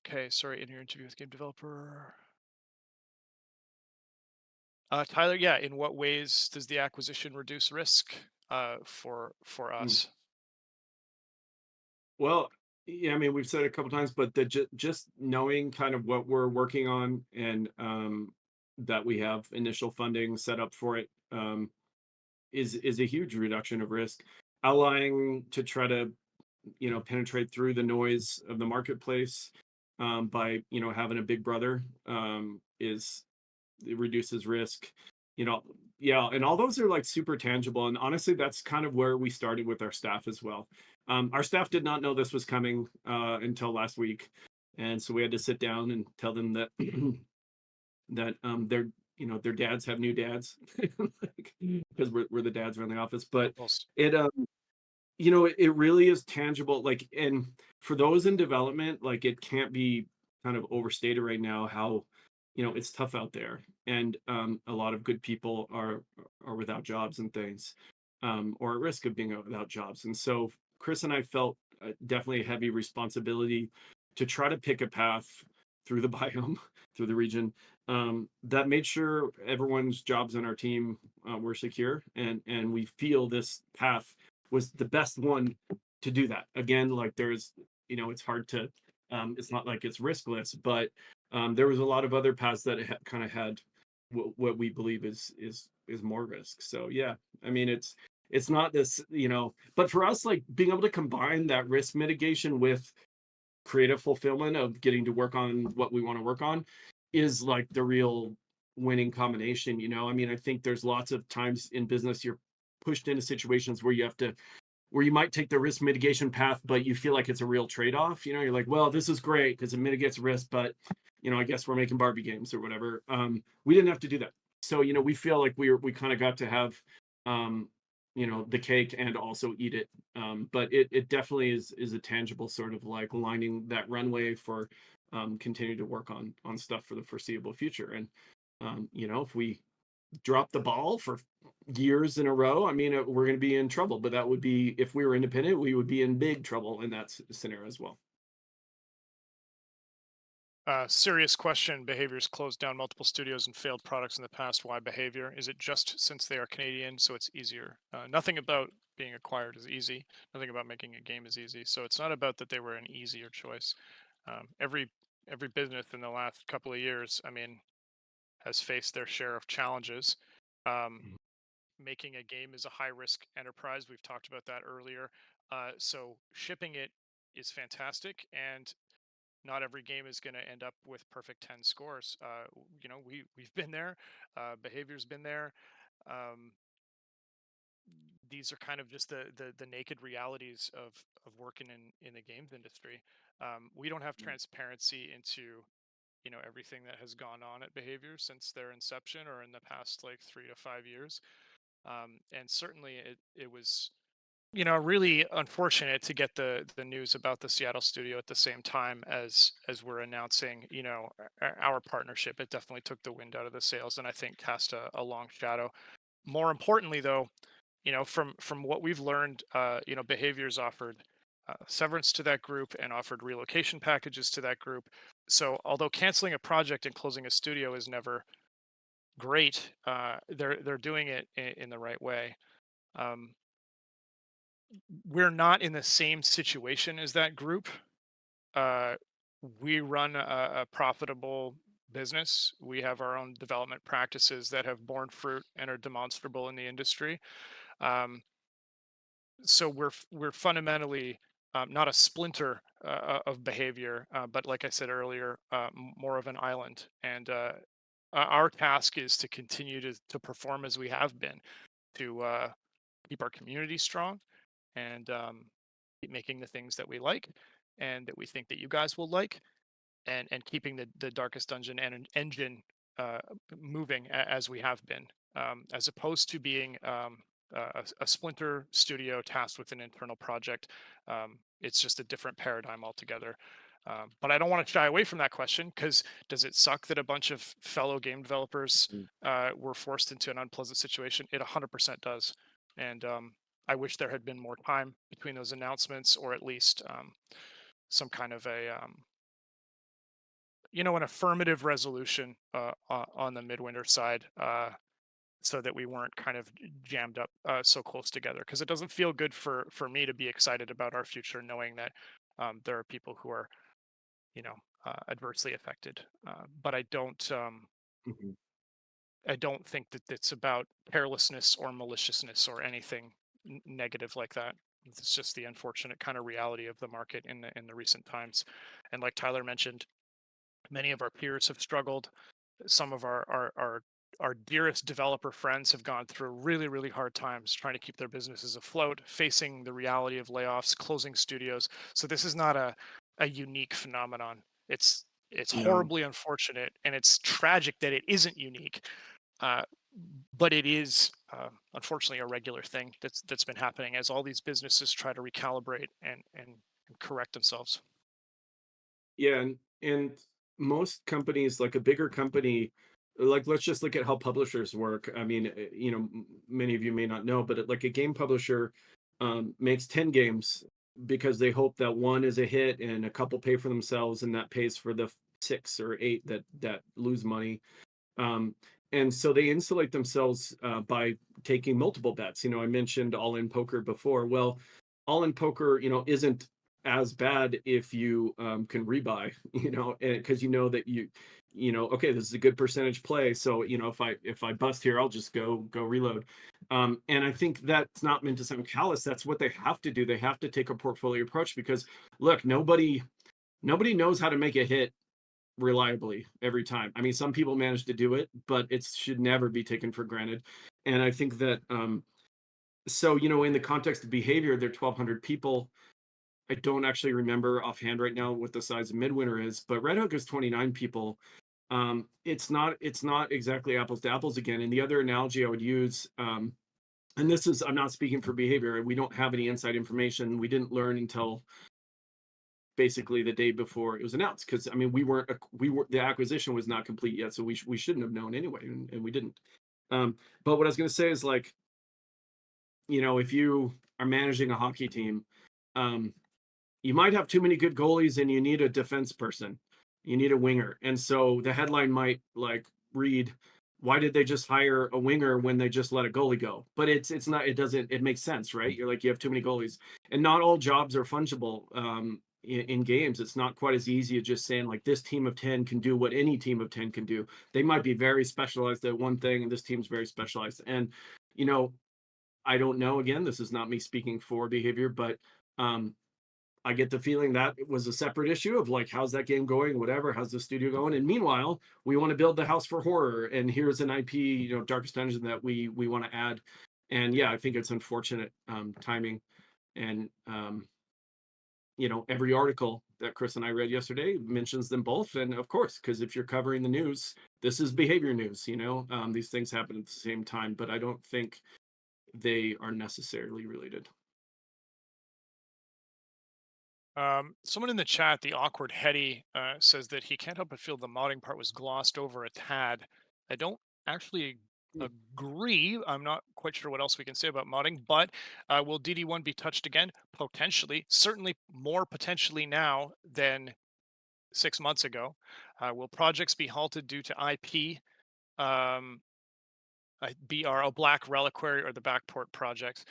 Okay, sorry. In your interview with game developer, Tyler, yeah. In what ways does the acquisition reduce risk for mm. us? Well, yeah, I mean, we've said it a couple times, but just knowing kind of what we're working on, and that we have initial funding set up for it, is a huge reduction of risk. Allying to try to penetrate through the noise of the marketplace, by having a big brother, is it reduces risk. you know yeah, and all those are like super tangible, and honestly that's kind of where we started with our staff as well. Our staff did not know this was coming until last week, and so we had to sit down and tell them that that their dads have new dads, like, because we're the dads around the office. But Uncles. it it really is tangible, like, and for those in development, like, it can't be kind of overstated right now how, it's tough out there, and a lot of good people are without jobs and things, or at risk of being without jobs. And so Chris and I felt definitely a heavy responsibility to try to pick a path through the biome, through the region, that made sure everyone's jobs on our team were secure, and we feel this path was the best one to do that. Again, like, it's hard to, it's not like it's riskless, but there was a lot of other paths that kind of had what we believe is more risk. So yeah, I mean, it's not this, but for us, like, being able to combine that risk mitigation with creative fulfillment of getting to work on what we want to work on is like the real winning combination. I mean, I think there's lots of times in business you're pushed into situations where you might take the risk mitigation path, but you feel like it's a real trade-off. You're like, well, this is great because it mitigates risk, but I guess we're making Barbie games or whatever. We didn't have to do that. So, we feel like we kind of got to have, um, the cake and also eat it. But it definitely is a tangible sort of like lining that runway for continue to work on stuff for the foreseeable future. And if we drop the ball for years in a row, I mean, we're going to be in trouble. But that would be, if we were independent, we would be in big trouble in that scenario as well. Serious question. Behavior's closed down multiple studios and failed products in the past. Why Behavior? Is it just since they are Canadian, so it's easier? Nothing about being acquired is easy. Nothing about making a game is easy. So it's not about that they were an easier choice. Every business in the last couple of years, I mean, has faced their share of challenges. Um, Mhm. Making a game is a high risk enterprise. We've talked about that earlier. So shipping it is fantastic, and not every game is going to end up with perfect 10 scores. We've been there. Behavior's been there. Um, these are kind of just the naked realities of working in the games industry. We don't have transparency into everything that has gone on at Behavior since their inception or in the past like 3 to 5 years. And certainly it was really unfortunate to get the news about the Seattle studio at the same time as we're announcing our partnership. It definitely took the wind out of the sails, and I think cast a long shadow. More importantly, though, from what we've learned, Behaviors offered severance to that group and offered relocation packages to that group. So although canceling a project and closing a studio is never great, they're doing it in the right way. Um, we're not in the same situation as that group. Uh, we run a profitable business. We have our own development practices that have borne fruit and are demonstrable in the industry. Um, so we're fundamentally not a splinter of Behavior, but like I said earlier, more of an island. And our task is to continue to perform as we have been, to keep our community strong, and keep making the things that we like and that we think that you guys will like, and keeping the darkest dungeon and an engine uh, moving as we have been, as opposed to being a splinter studio tasked with an internal project. It's just a different paradigm altogether. But I don't want to shy away from that question, because does it suck that a bunch of fellow game developers Mhm. were forced into an unpleasant situation? It 100% does. And I wish there had been more time between those announcements, or at least some kind of an affirmative resolution on the Midwinter side, so that we weren't kind of jammed up so close together. Because it doesn't feel good for me to be excited about our future, knowing that there are people who are, adversely affected. But Mhm. I don't think that it's about carelessness or maliciousness or anything negative like that. It's just the unfortunate kind of reality of the market in the recent times. And like Tyler mentioned, many of our peers have struggled. Some of our dearest developer friends have gone through really, really hard times trying to keep their businesses afloat, facing the reality of layoffs, closing studios. So this is not a unique phenomenon. It's No. horribly unfortunate, and it's tragic that it isn't unique. uh, but it is, unfortunately, a regular thing that's been happening as all these businesses try to recalibrate and correct themselves. Yeah, and most companies, like a bigger company, like let's just look at how publishers work. I mean, many of you may not know, but like a game publisher makes 10 games because they hope that one is a hit and a couple pay for themselves, and that pays for the six or eight that lose money. Um, and so they insulate themselves by taking multiple bets. I mentioned all in poker before. Well, all in poker, isn't as bad if you can rebuy, because that okay, this is a good percentage play. So if I bust here, I'll just go reload. And I think that's not meant to sound callous. That's what they have to do. They have to take a portfolio approach because look, nobody knows how to make a hit reliably every time. I mean, some people manage to do it, but it should never be taken for granted. And I think that so in the context of Behavior, there are 1,200 people. I don't actually remember offhand right now what the size of Midwinter is, but Red Hook is 29 people. It's not exactly apples to apples again. And the other analogy I would use, and this is I'm not speaking for Behavior. We don't have any inside information. We didn't learn until basically the day before it was announced, because I mean we were the acquisition was not complete yet, so we shouldn't have known anyway, and we didn't. But what I was going to say is, like, if you are managing a hockey team, um, you might have too many good goalies and you need a defense person, you need a winger, and so the headline might like read, why did they just hire a winger when they just let a goalie go? But it's not, it doesn't, it makes sense, right? You're like, you have too many goalies, and not all jobs are fungible. in games, it's not quite as easy as just saying like this team of 10 can do what any team of 10 can do. They might be very specialized at one thing, and this team's very specialized. And, you know, I don't know, again, this is not me speaking for behavior, but um, I get the feeling that it was a separate issue of like, how's that game going? Whatever, how's the studio going? And meanwhile, we want to build the house for horror, and here's an IP, Darkest Dungeon that we want to add. And yeah, I think it's unfortunate timing. And every article that Chris and I read yesterday mentions them both, and of course, because if you're covering the news, this is behavior news. These things happen at the same time, but I don't think they are necessarily related. Someone in the chat, the awkward Hetty, says that he can't help but feel the modding part was glossed over a tad. I don't actually Mm. agree. I'm not quite sure what else we can say about modding, but will DD1 be touched again? Potentially, certainly more potentially now than 6 months ago. Will projects be halted due to IP? Um, BR, Black Reliquary or the Backport projects?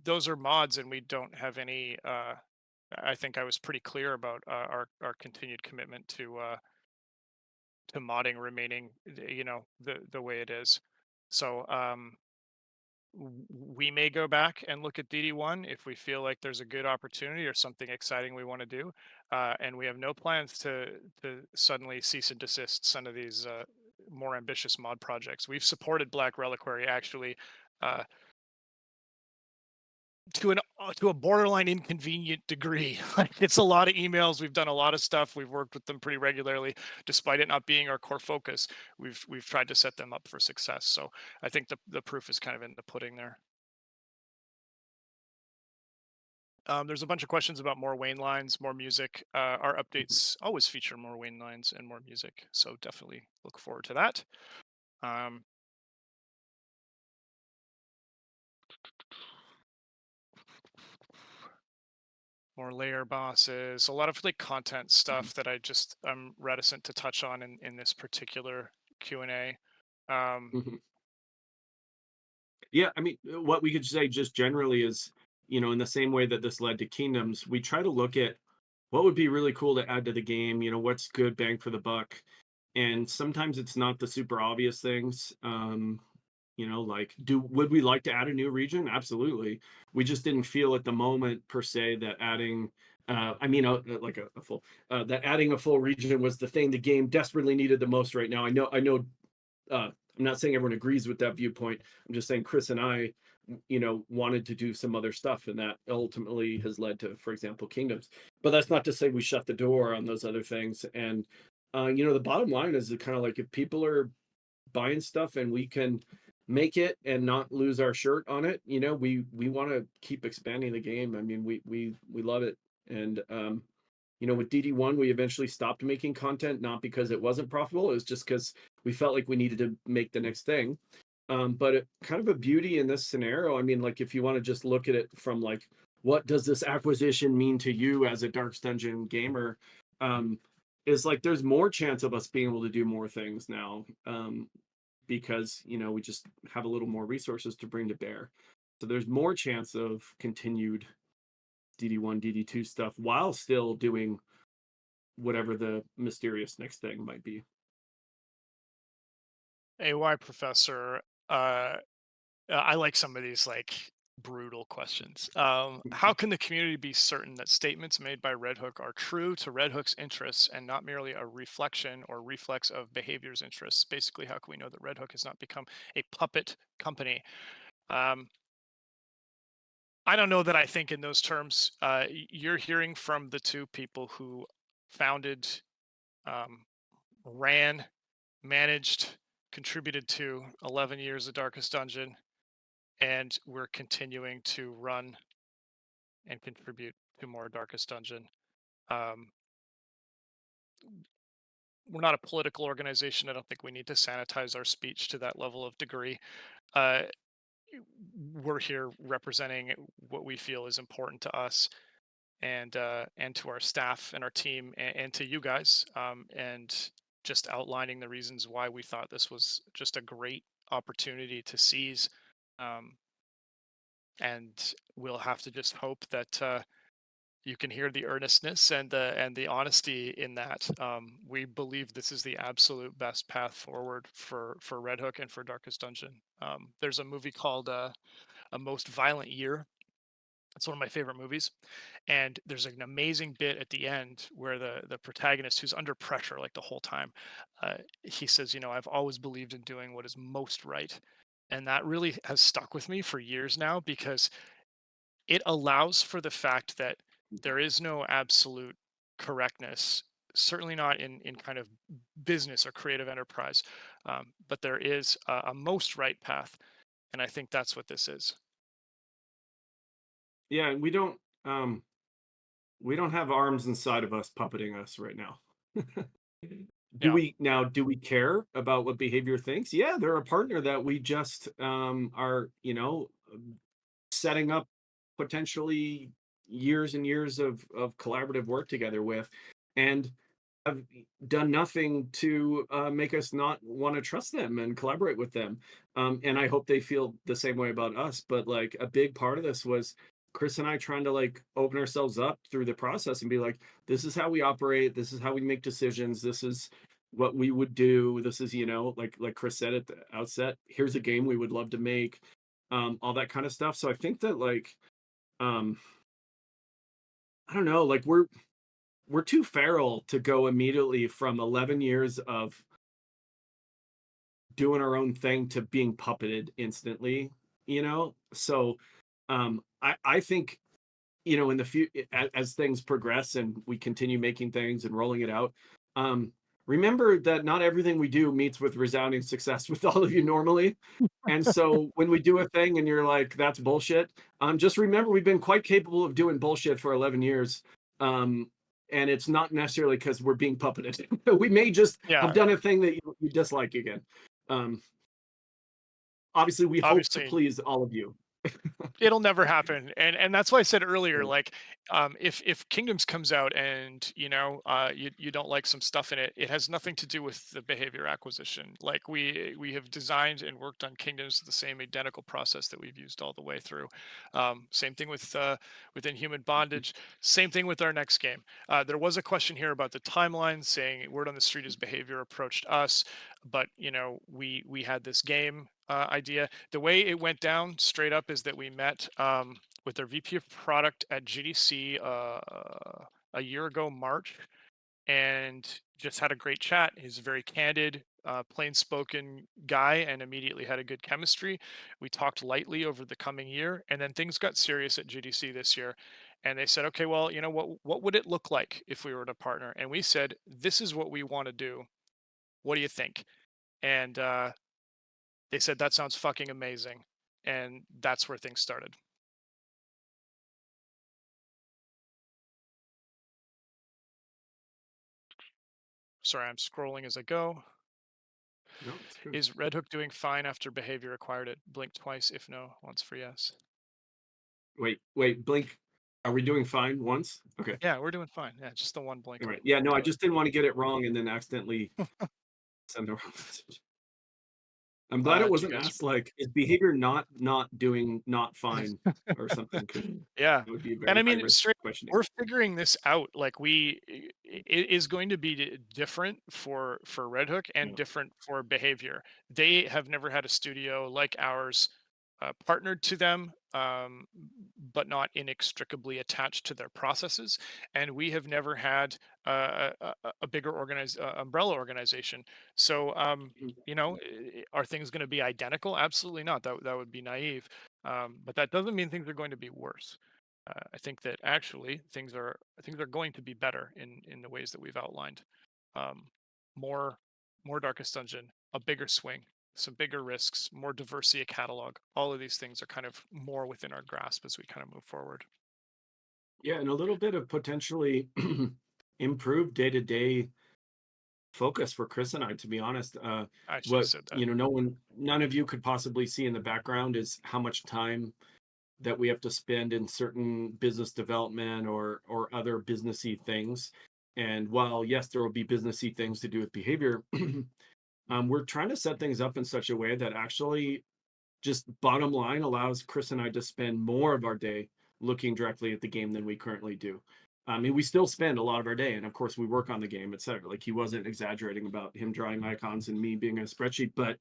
Those are mods, and we don't have any. I think I was pretty clear about our continued commitment to modding remaining, the way it is. So we may go back and look at DD1 if we feel like there's a good opportunity or something exciting we want to do, and we have no plans to suddenly cease and desist some of these more ambitious mod projects. We've supported Black Reliquary actually. Uh, to a borderline inconvenient degree. Like, it's a lot of emails. We've done a lot of stuff. We've worked with them pretty regularly, despite it not being our core focus. We've tried to set them up for success. So I think the proof is kind of in the pudding there. There's a bunch of questions about more Wayne lines, more music. Our updates always feature more Wayne lines and more music, so definitely look forward to that. Um, More layer bosses, a lot of like content Mhm. stuff that I'm reticent to touch on in this particular Q&A. Um, Mhm. Yeah, I mean, what we could say just generally is, in the same way that this led to Kingdoms, we try to look at what would be really cool to add to the game, what's good bang for the buck. And sometimes it's not the super obvious things. Like, would we like to add a new region? Absolutely. We just didn't feel at the moment per se that adding like a full that adding a full region was the thing the game desperately needed the most right now. I know I'm not saying everyone agrees with that viewpoint. I'm just saying Chris and I, wanted to do some other stuff, and that ultimately has led to, for example, Kingdoms. But that's not to say we shut the door on those other things. And the bottom line is kind of like if people are buying stuff and we can make it and not lose our shirt on it, we want to keep expanding the game. I mean, we love it. And with DD1, we eventually stopped making content, not because it wasn't profitable. It was just because we felt like we needed to make the next thing. But kind of a beauty in this scenario. I mean, like if you want to just look at it from like, what does this acquisition mean to you as a Dark Dungeon gamer? Um, is like there's more chance of us being able to do more things now, because we just have a little more resources to bring to bear. So there's more chance of continued DD1, DD2 stuff while still doing whatever the mysterious next thing might be. AY professor, I like some of these like brutal questions. How can the community be certain that statements made by Red Hook are true to Red Hook's interests and not merely a reflection or reflex of behavior's interests? Basically, how can we know that Red Hook has not become a puppet company? Um, I don't know that I think in those terms. You're hearing from the two people who founded, um, ran, managed, contributed to 11 years of Darkest Dungeon, and we're continuing to run and contribute to more Darkest Dungeon. Um, we're not a political organization. I don't think we need to sanitize our speech to that level of degree. Uh, we're here representing what we feel is important to us and to our staff and our team and to you guys, and just outlining the reasons why we thought this was just a great opportunity to seize. Um, and we'll have to just hope that You can hear the earnestness and the honesty in that. We believe this is the absolute best path forward for Red Hook and for Darkest Dungeon. There's a movie called A Most Violent Year. It's one of my favorite movies, and there's an amazing bit at the end where the protagonist, who's under pressure like the whole time, he says, you know, I've always believed in doing what is most right, and that really has stuck with me for years now because it allows for the fact that there is no absolute correctness, certainly not in kind of business or creative enterprise, but there is a most right path, and I think that's what this is. Yeah, and um we don't have arms inside of us puppeting us right now. Yeah, Do we care about what behavior thinks? Yeah, they're a partner that we just are, setting up potentially years and years of collaborative work together with, and have done nothing to make us not want to trust them and collaborate with them. And I hope they feel the same way about us. But like a big part of this was Chris and I trying to like open ourselves up through the process and be like, this is how we operate. This is how we make decisions. This is what we would do. This is, like Chris said at the outset, here's a game we would love to make, all that kind of stuff. So I think that like, um, I don't know, like we're too feral to go immediately from 11 years of doing our own thing to being puppeted instantly, so I think, in the future, as things progress and we continue making things and rolling it out, um remember that not everything we do meets with resounding success with all of you normally. And so when we do a thing and you're like, that's bullshit, just remember we've been quite capable of doing bullshit for 11 years. um and it's not necessarily because we're being puppeted. We may just have yeah. done a thing that you dislike again. um Obviously we hope to Obviously, please all of you. it'll never happen, and that's why I said earlier, Right. like, if Kingdoms comes out and you don't like some stuff in it, it has nothing to do with the behavior acquisition. Like we have designed and worked on Kingdoms the same identical process that we've used all the way through. Same thing with Inhuman Bondage. Same thing with our next game. There was a question here about the timeline, saying word on the street is Behavior approached us, but we had this game idea. The way it went down straight up is that we met with their VP of product at GDC a year ago, March, and just had a great chat. He's a very candid, plain spoken guy and immediately had a good chemistry. We talked lightly over the coming year, and then things got serious at GDC this year. And they said, okay, well, what would it look like if we were to partner? And we said, this is what we want to do. What do you think? And they said, that sounds fucking amazing. And that's where things started. Sorry, I'm scrolling as I go. No, it's good. Is Red Hook doing fine after Behavior acquired it? Blink twice if no, once for yes. Wait, blink. Are we doing fine once? Okay. Yeah, we're doing fine. Yeah, just the one All blink right. Yeah, won't no, I do it. just didn't want to get it wrong and then accidentally send the wrong message. I'm glad it Do you wasn't guys? asked like, is behavior not doing not fine or something? Because Yeah, it would be a and very I high mean, risk straight. question to We're get. figuring this out. Like it is going to be different for Red Hook and Yeah. different for Behavior. They have never had a studio like ours partnered to them, but not inextricably attached to their processes. And we have never had a bigger umbrella organization. So, are things going to be identical? Absolutely not. That would be naive. But that doesn't mean things are going to be worse. I think that actually things are going to be better in the ways that we've outlined. Um, more more Darkest Dungeon, a bigger swing, some bigger risks, more diversity of catalog. All of these things are kind of more within our grasp as we kind of move forward. Yeah, and a little bit of potentially improved day-to-day focus for Chris and I, to be honest. I should have What, said that. none of you could possibly see in the background is how much time that we have to spend in certain business development or other businessy things. And while yes, there will be businessy things to do with behavior, we're trying to set things up in such a way that actually just bottom line allows Chris and I to spend more of our day looking directly at the game than we currently do. I mean, we still spend a lot of our day, and of course, we work on the game, etc. Like he wasn't exaggerating about him drawing icons and me being a spreadsheet, but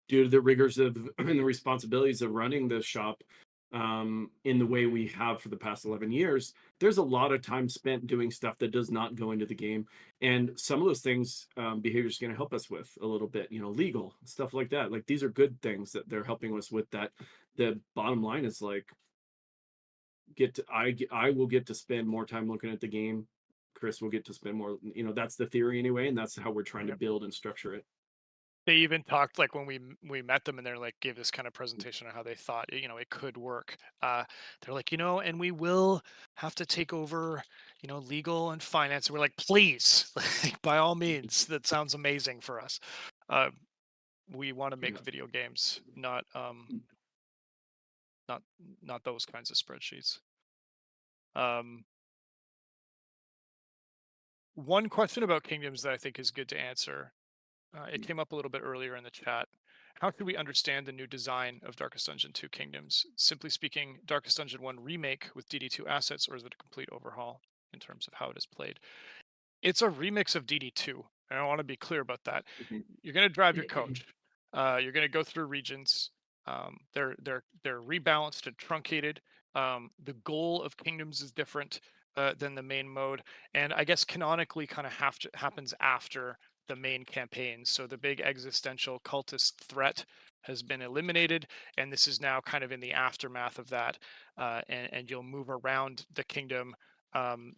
due to the rigors of and the responsibilities of running the shop in the way we have for the past 11 years, there's a lot of time spent doing stuff that does not go into the game. And some of those things, Behavior is going to help us with a little bit, legal stuff like that. Like these are good things that they're helping us with. That the bottom line is like, I will get to spend more time looking at the game. Chris will get to spend more, that's the theory anyway. And that's how we're trying to Yep. build and structure it. They even talked like when we met them and they're like gave this kind of presentation on how they thought it could work. They're like and we will have to take over legal and finance. And we're like, please, like, by all means, that sounds amazing for us. Uh, we want to make Yeah. video games, not not those kinds of spreadsheets. Um, One question about kingdoms that I think is good to answer. It came up a little bit earlier in the chat. How should we understand the new design of Darkest Dungeon 2 Kingdoms? Simply speaking, Darkest Dungeon 1 remake with DD2 assets, or is it a complete overhaul in terms of how it is played? It's a remix of DD2, and I want to be clear about that. Mhm. You're going to drive your coach. You're going to go through regions. They're rebalanced and truncated. The goal of Kingdoms is different than the main mode, and I guess canonically kind of happens after the main campaign. So the big existential cultist threat has been eliminated, and this is now kind of in the aftermath of that. And you'll move around the kingdom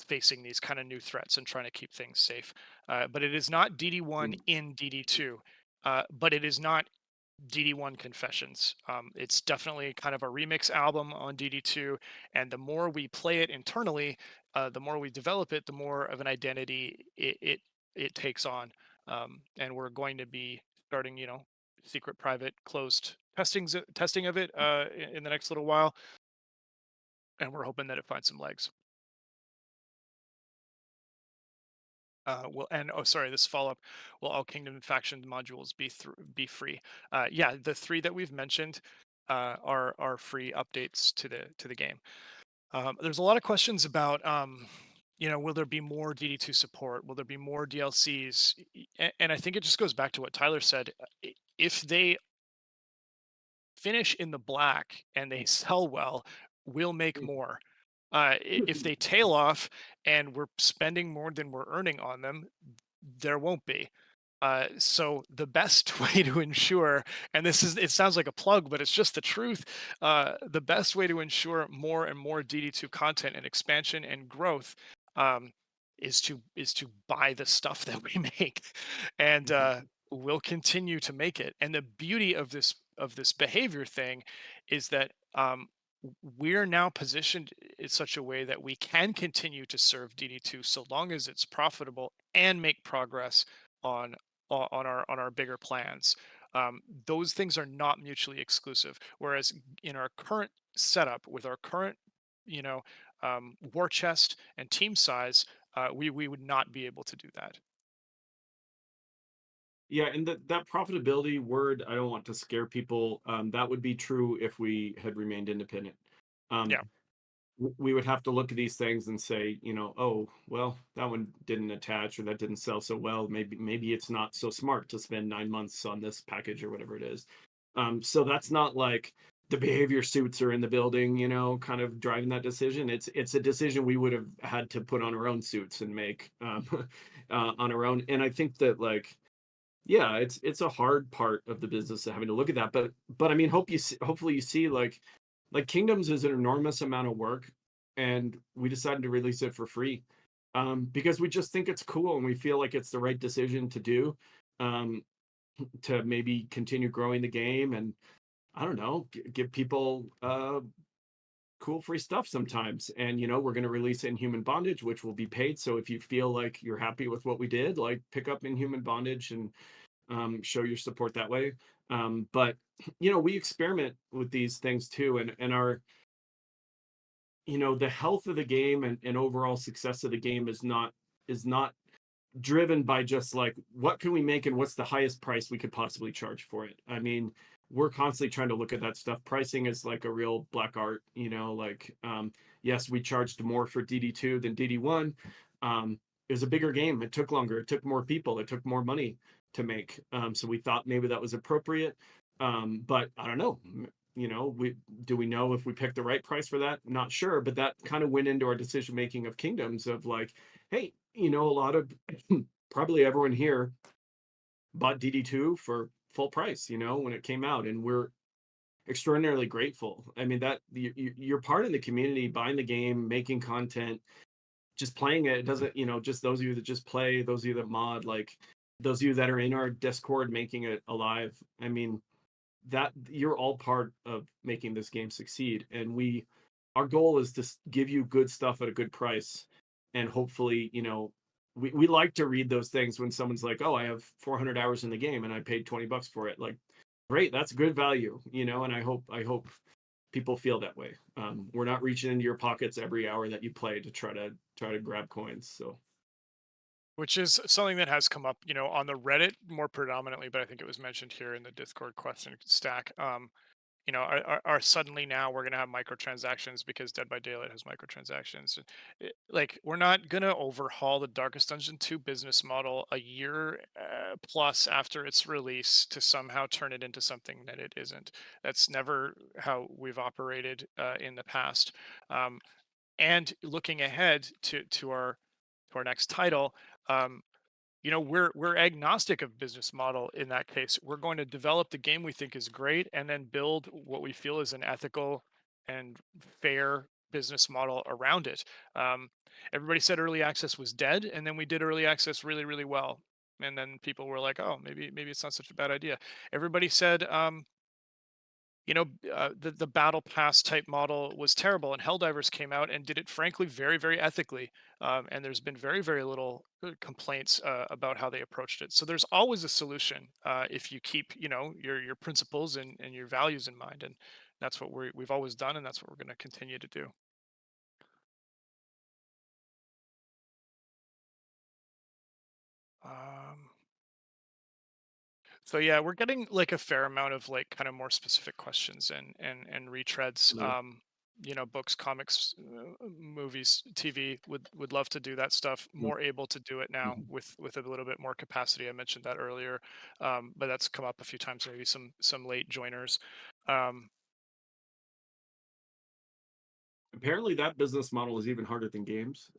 facing these kind of new threats and trying to keep things safe. But it is not DD1 in DD2, but it is not DD1 Confessions. It's definitely kind of a remix album on DD2, and the more we play it internally, the more we develop it, the more of an identity it takes on. And we're going to be starting, secret, private, closed testing of it in the next little while, and we're hoping that it finds some legs. Well, and oh, sorry, this follow up. Will all Kingdom faction modules be free? Yeah, the three that we've mentioned are free updates to the game. There's a lot of questions about, will there be more DD2 support? Will there be more DLCs? And I think it just goes back to what Tyler said. If they finish in the black and they sell well, we'll make more. If they tail off and we're spending more than we're earning on them, there won't be. So the best way to ensure, and it sounds like a plug, but it's just the truth. The best way to ensure more and more DD2 content and expansion and growth um, is to buy the stuff that we make, and we'll continue to make it. And the beauty of this behavior thing is that we're now positioned in such a way that we can continue to serve DD2 so long as it's profitable and make progress on on our bigger plans. Those things are not mutually exclusive. Whereas in our current setup with our current, you know, war chest and team size, we would not be able to do that. Yeah, and that profitability word, I don't want to scare people. That would be true if we had remained independent. Um, Yeah, we would have to look at these things and say, oh, well, that one didn't attach or that didn't sell so well. Maybe it's not so smart to spend 9 months on this package or whatever it is. So that's not like the behavior suits are in the building, kind of driving that decision. It's a decision we would have had to put on our own suits and make on our own. And I think that like yeah, it's a hard part of the business of having to look at that, but I mean, hopefully you see like Kingdoms is an enormous amount of work, and we decided to release it for free, because we just think it's cool and we feel like it's the right decision to do, um, to maybe continue growing the game and I don't know, give people cool free stuff sometimes. And we're going to release Inhuman Bondage, which will be paid. So if you feel like you're happy with what we did, like pick up Inhuman Bondage and show your support that way. But we experiment with these things too, and our the health of the game and overall success of the game is not driven by just like what can we make and what's the highest price we could possibly charge for it. I mean, we're constantly trying to look at that stuff. Pricing is like a real black art, like yes, we charged more for DD2 than DD1. It was a bigger game. It took longer. It took more people. It took more money to make. So we thought maybe that was appropriate. But I don't know. We know if we picked the right price for that? Not sure, but that kind of went into our decision making of Kingdoms of like, hey, a lot of probably everyone here bought DD2 for full price, when it came out, and we're extraordinarily grateful. I mean, that you're part of the community, buying the game, making content, just playing it. It doesn't, just those of you that just play, those of you that mod, like those of you that are in our Discord making it alive. I mean, that you're all part of making this game succeed. And our goal is to give you good stuff at a good price. And hopefully, we like to read those things when someone's like, oh, I have 400 hours in the game and I paid $20 for it. Like, great, that's good value, and I hope people feel that way. We're not reaching into your pockets every hour that you play to try to grab coins. So Which is something that has come up, on the Reddit more predominantly, but I think it was mentioned here in the Discord question stack. Are suddenly now we're gonna have microtransactions because Dead by Daylight has microtransactions. Like, we're not gonna overhaul the Darkest Dungeon 2 business model a year plus after its release to somehow turn it into something that it isn't. That's never how we've operated in the past. Um, and looking ahead to our next title, um, we're agnostic of business model in that case. We're going to develop the game we think is great and then build what we feel is an ethical and fair business model around it. um, Everybody said early access was dead, and then we did early access really, really well, and then people were like, oh, maybe it's not such a bad idea. Everybody said, the battle pass type model was terrible, and Helldivers came out and did it frankly very, very ethically. And there's been very, very little complaints about how they approached it. So there's always a solution if you keep your principles and your values in mind. And that's what we've always done, and that's what we're going to continue to do. um, So yeah, we're getting like a fair amount of like kind of more specific questions and retreads. yeah. Books, comics, movies, TV. Would love to do that stuff. More able to do it now Mhm. with a little bit more capacity. I mentioned that earlier, but that's come up a few times. Maybe some late joiners. Um, Apparently that business model is even harder than games.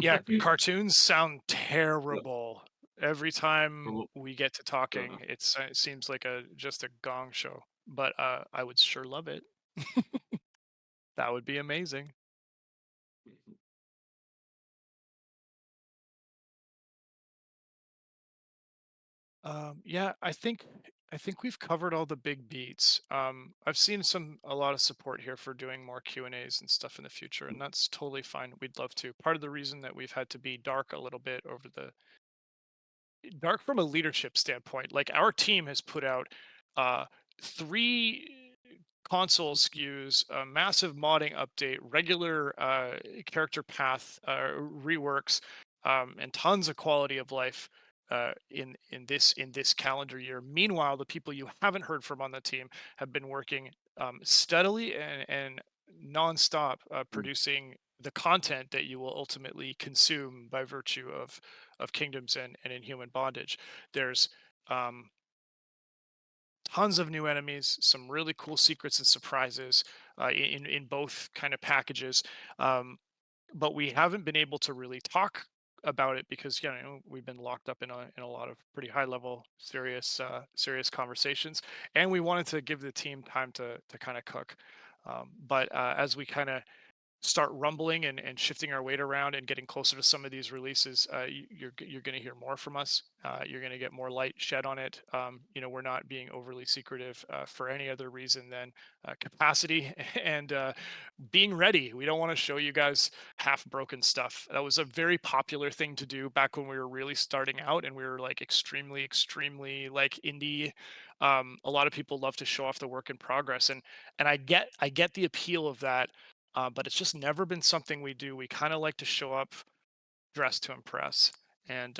yeah, cartoons sound Yeah. terrible. Every time Well, we get to uh, talking, it seems like a just a gong show. But I would sure love it. That would be amazing. Yeah, I think we've covered all the big beats. I've seen a lot of support here for doing more Q&As and stuff in the future, and that's totally fine. We'd love to. Part of the reason that we've had to be dark a little bit over the dark from a leadership standpoint, like our team has put out uh 3 console SKUs, a massive modding update, regular character path reworks, and tons of quality of life in this calendar year. Meanwhile, the people you haven't heard from on the team have been working steadily and nonstop, producing the content that you will ultimately consume by virtue of Kingdoms and Inhuman Bondage. There's um, tons of new enemies, some really cool secrets and surprises in both kind of packages. Um, but we haven't been able to really talk about it because we've been locked up in a lot of pretty high level serious conversations, and we wanted to give the team time to kind of cook. But as we kind of start rumbling and shifting our weight around and getting closer to some of these releases, you're going to hear more from us. You're going to get more light shed on it. We're not being overly secretive for any other reason than capacity and being ready. We don't want to show you guys half broken stuff. That was a very popular thing to do back when we were really starting out and we were like extremely, extremely like indie. A lot of people love to show off the work in progress, and I get the appeal of that, but it's just never been something we do. We kind of like to show up dressed to impress, and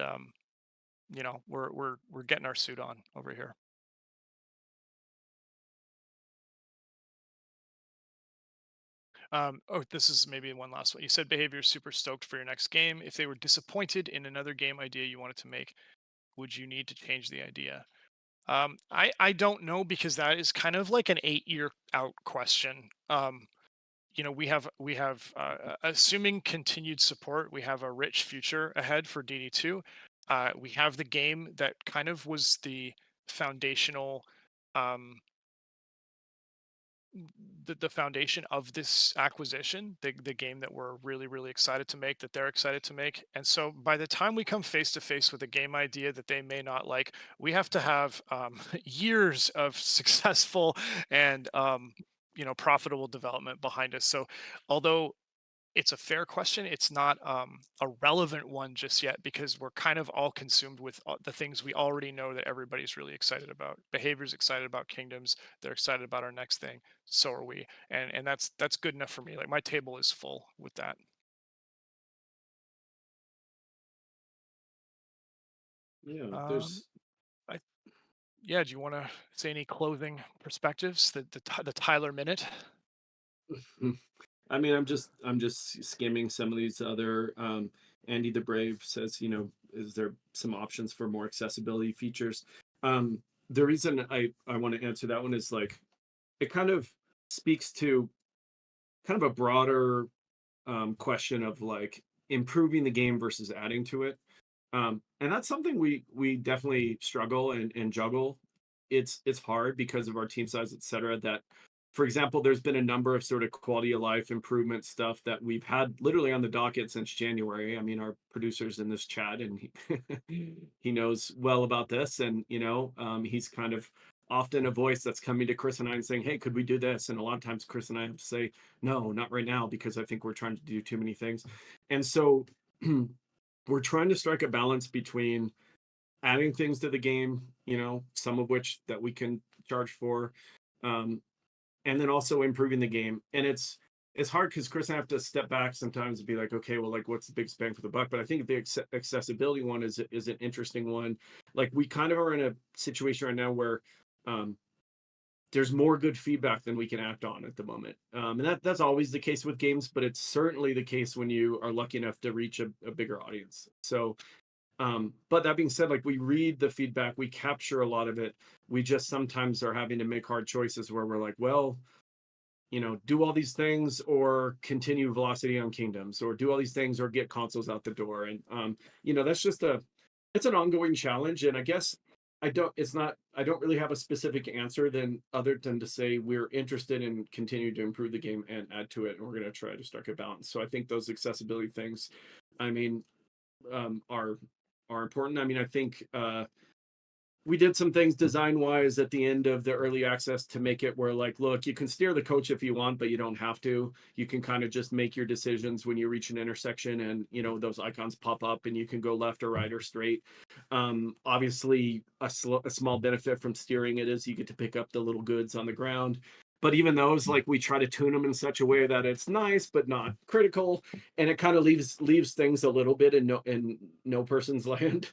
we're getting our suit on over here. Oh, this is maybe one last one. You said behavior is super stoked for your next game. If they were disappointed in another game idea you wanted to make, would you need to change the idea? I don't know, because that is kind of like an 8 year out question. Assuming continued support, we have a rich future ahead for DD2. We have the game that kind of was the foundational, um, the foundation of this acquisition, the game that we're really really excited to make, that they're excited to make. And so by the time we come face to face with a game idea that they may not like, we have to have years of successful and profitable development behind us. So although it's a fair question, it's not a relevant one just yet, because we're kind of all consumed with the things we already know that everybody's really excited about. Behavior's excited about kingdoms. They're excited about our next thing. So are we. And that's good enough for me. Like, my table is full with that. Yeah, Um, there's I Yeah. Do you want to say any closing perspectives? The Tyler minute. I mean, I'm just skimming some of these other. Andy the Brave says, is there some options for more accessibility features? The reason I want to answer that one is like it kind of speaks to kind of a broader question of like improving the game versus adding to it. And that's something we definitely struggle and juggle. It's hard because of our team size, et cetera. That, for example, there's been a number of sort of quality of life improvement stuff that we've had literally on the docket since January. I mean, our producer's in this chat, and he knows well about this, and he's kind of often a voice that's coming to Chris and I and saying, "Hey, could we do this?" And a lot of times, Chris and I have to say, "No, not right now," because I think we're trying to do too many things, and so. We're trying to strike a balance between adding things to the game, some of which that we can charge for, um, and then also improving the game. And it's hard because Chris and I have to step back sometimes and be like, okay, well, like, what's the biggest bang for the buck? But I think the accessibility one is an interesting one. Like, we kind of are in a situation right now where um, there's more good feedback than we can act on at the moment. And that's always the case with games, but it's certainly the case when you are lucky enough to reach a bigger audience. So, but that being said, like, we read the feedback, we capture a lot of it. We just sometimes are having to make hard choices where we're like, well, do all these things or continue velocity on kingdoms, or do all these things or get consoles out the door. And that's just it's an ongoing challenge. And I guess I don't really have a specific answer than to say we're interested in continuing to improve the game and add to it, and we're going to try to strike a balance. So I think those accessibility things, I mean, are important. I mean, I think we did some things design wise at the end of the early access to make it where, like, look, you can steer the coach if you want, but you don't have to. You can kind of just make your decisions when you reach an intersection, and those icons pop up and you can go left or right or straight. Obviously, a small benefit from steering it is you get to pick up the little goods on the ground. But even those, like, we try to tune them in such a way that it's nice but not critical, and it kind of leaves things a little bit in no person's land.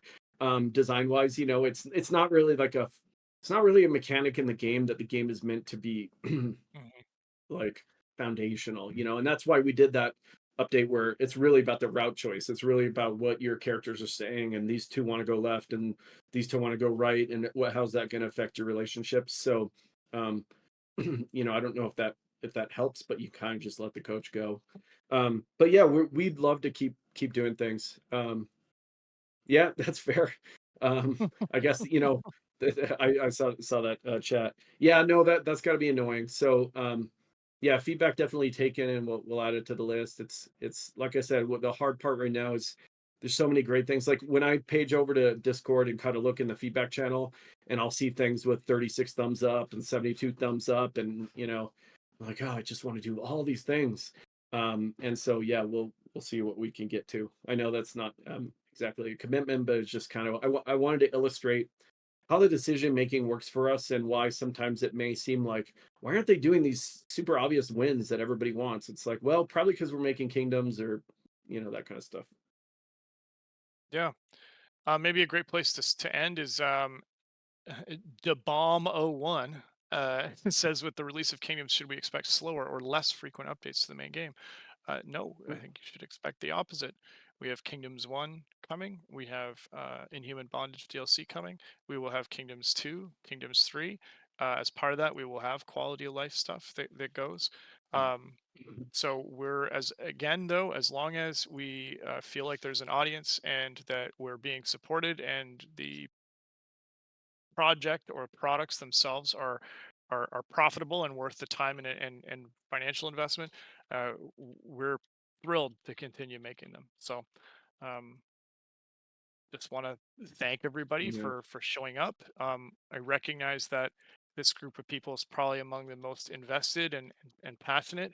Design wise, it's not really it's not really a mechanic in the game that the game is meant to be Mhm. like foundational, and that's why we did that update where it's really about the route choice. It's really about what your characters are saying, and these two want to go left and these two want to go right, and how's that going to affect your relationships. So um I don't know if that helps, but you kind of just let the coach go. But yeah, we'd love to keep doing things. Yeah, that's fair. I guess, I saw that chat. Yeah, no, that's got to be annoying. So, yeah, feedback definitely taken, and we'll add it to the list. It's like I said, what the hard part right now is there's so many great things. Like, when I page over to Discord and kind of look in the feedback channel, and I'll see things with 36 thumbs up and 72 thumbs up, and I'm like, oh, I just want to do all these things. And so yeah, we'll see what we can get to. I know that's not exactly a commitment, but it's just kind of I wanted to illustrate how the decision making works for us, and why sometimes it may seem like, why aren't they doing these super obvious wins that everybody wants? It's like, well, probably because we're making kingdoms, or that kind of stuff. Yeah. Maybe a great place to end is the bomb 01. it says, with the release of Kingdoms, should we expect slower or less frequent updates to the main game? No, I Mm, think you should expect the opposite. We have Kingdoms 1 coming. We have Inhuman Bondage DLC coming. We will have Kingdoms 2, Kingdoms 3. As part of that, we will have quality of life stuff that goes. mm, Um, mhm, so we're, as again though, as long as we feel like there's an audience and that we're being supported and the project or products themselves are profitable and worth the time and financial investment, we're thrilled to continue making them. So um, just want to thank everybody yeah, for showing up. I recognize that this group of people is probably among the most invested and passionate.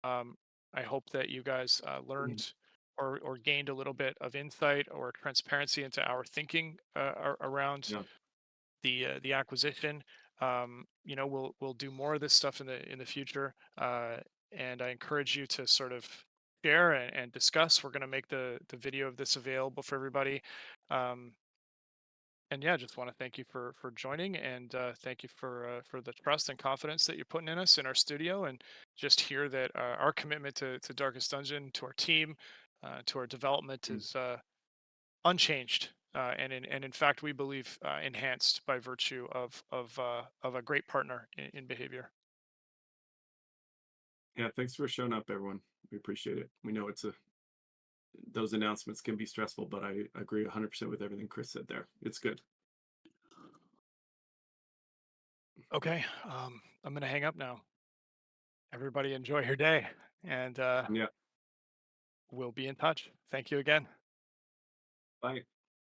Um, I hope that you guys mm, learned or gained a little bit of insight or transparency into our thinking around yeah, the acquisition. We'll do more of this stuff in the future, and I encourage you to sort of share and discuss. We're going to make the video of this available for everybody. Um, and yeah, just want to thank you for joining, and thank you for the trust and confidence that you're putting in us in our studio, and just hear that our commitment to Darkest Dungeon, to our team, to our development mm. is unchanged, and in fact, we believe enhanced by virtue of a great partner in behavior. Yeah, thanks for showing up, everyone. We appreciate it. We know those announcements can be stressful, but I agree 100% with everything Chris said there. It's good. Okay, I'm gonna hang up now. Everybody, enjoy your day, and Yeah, we'll be in touch. Thank you again. bye.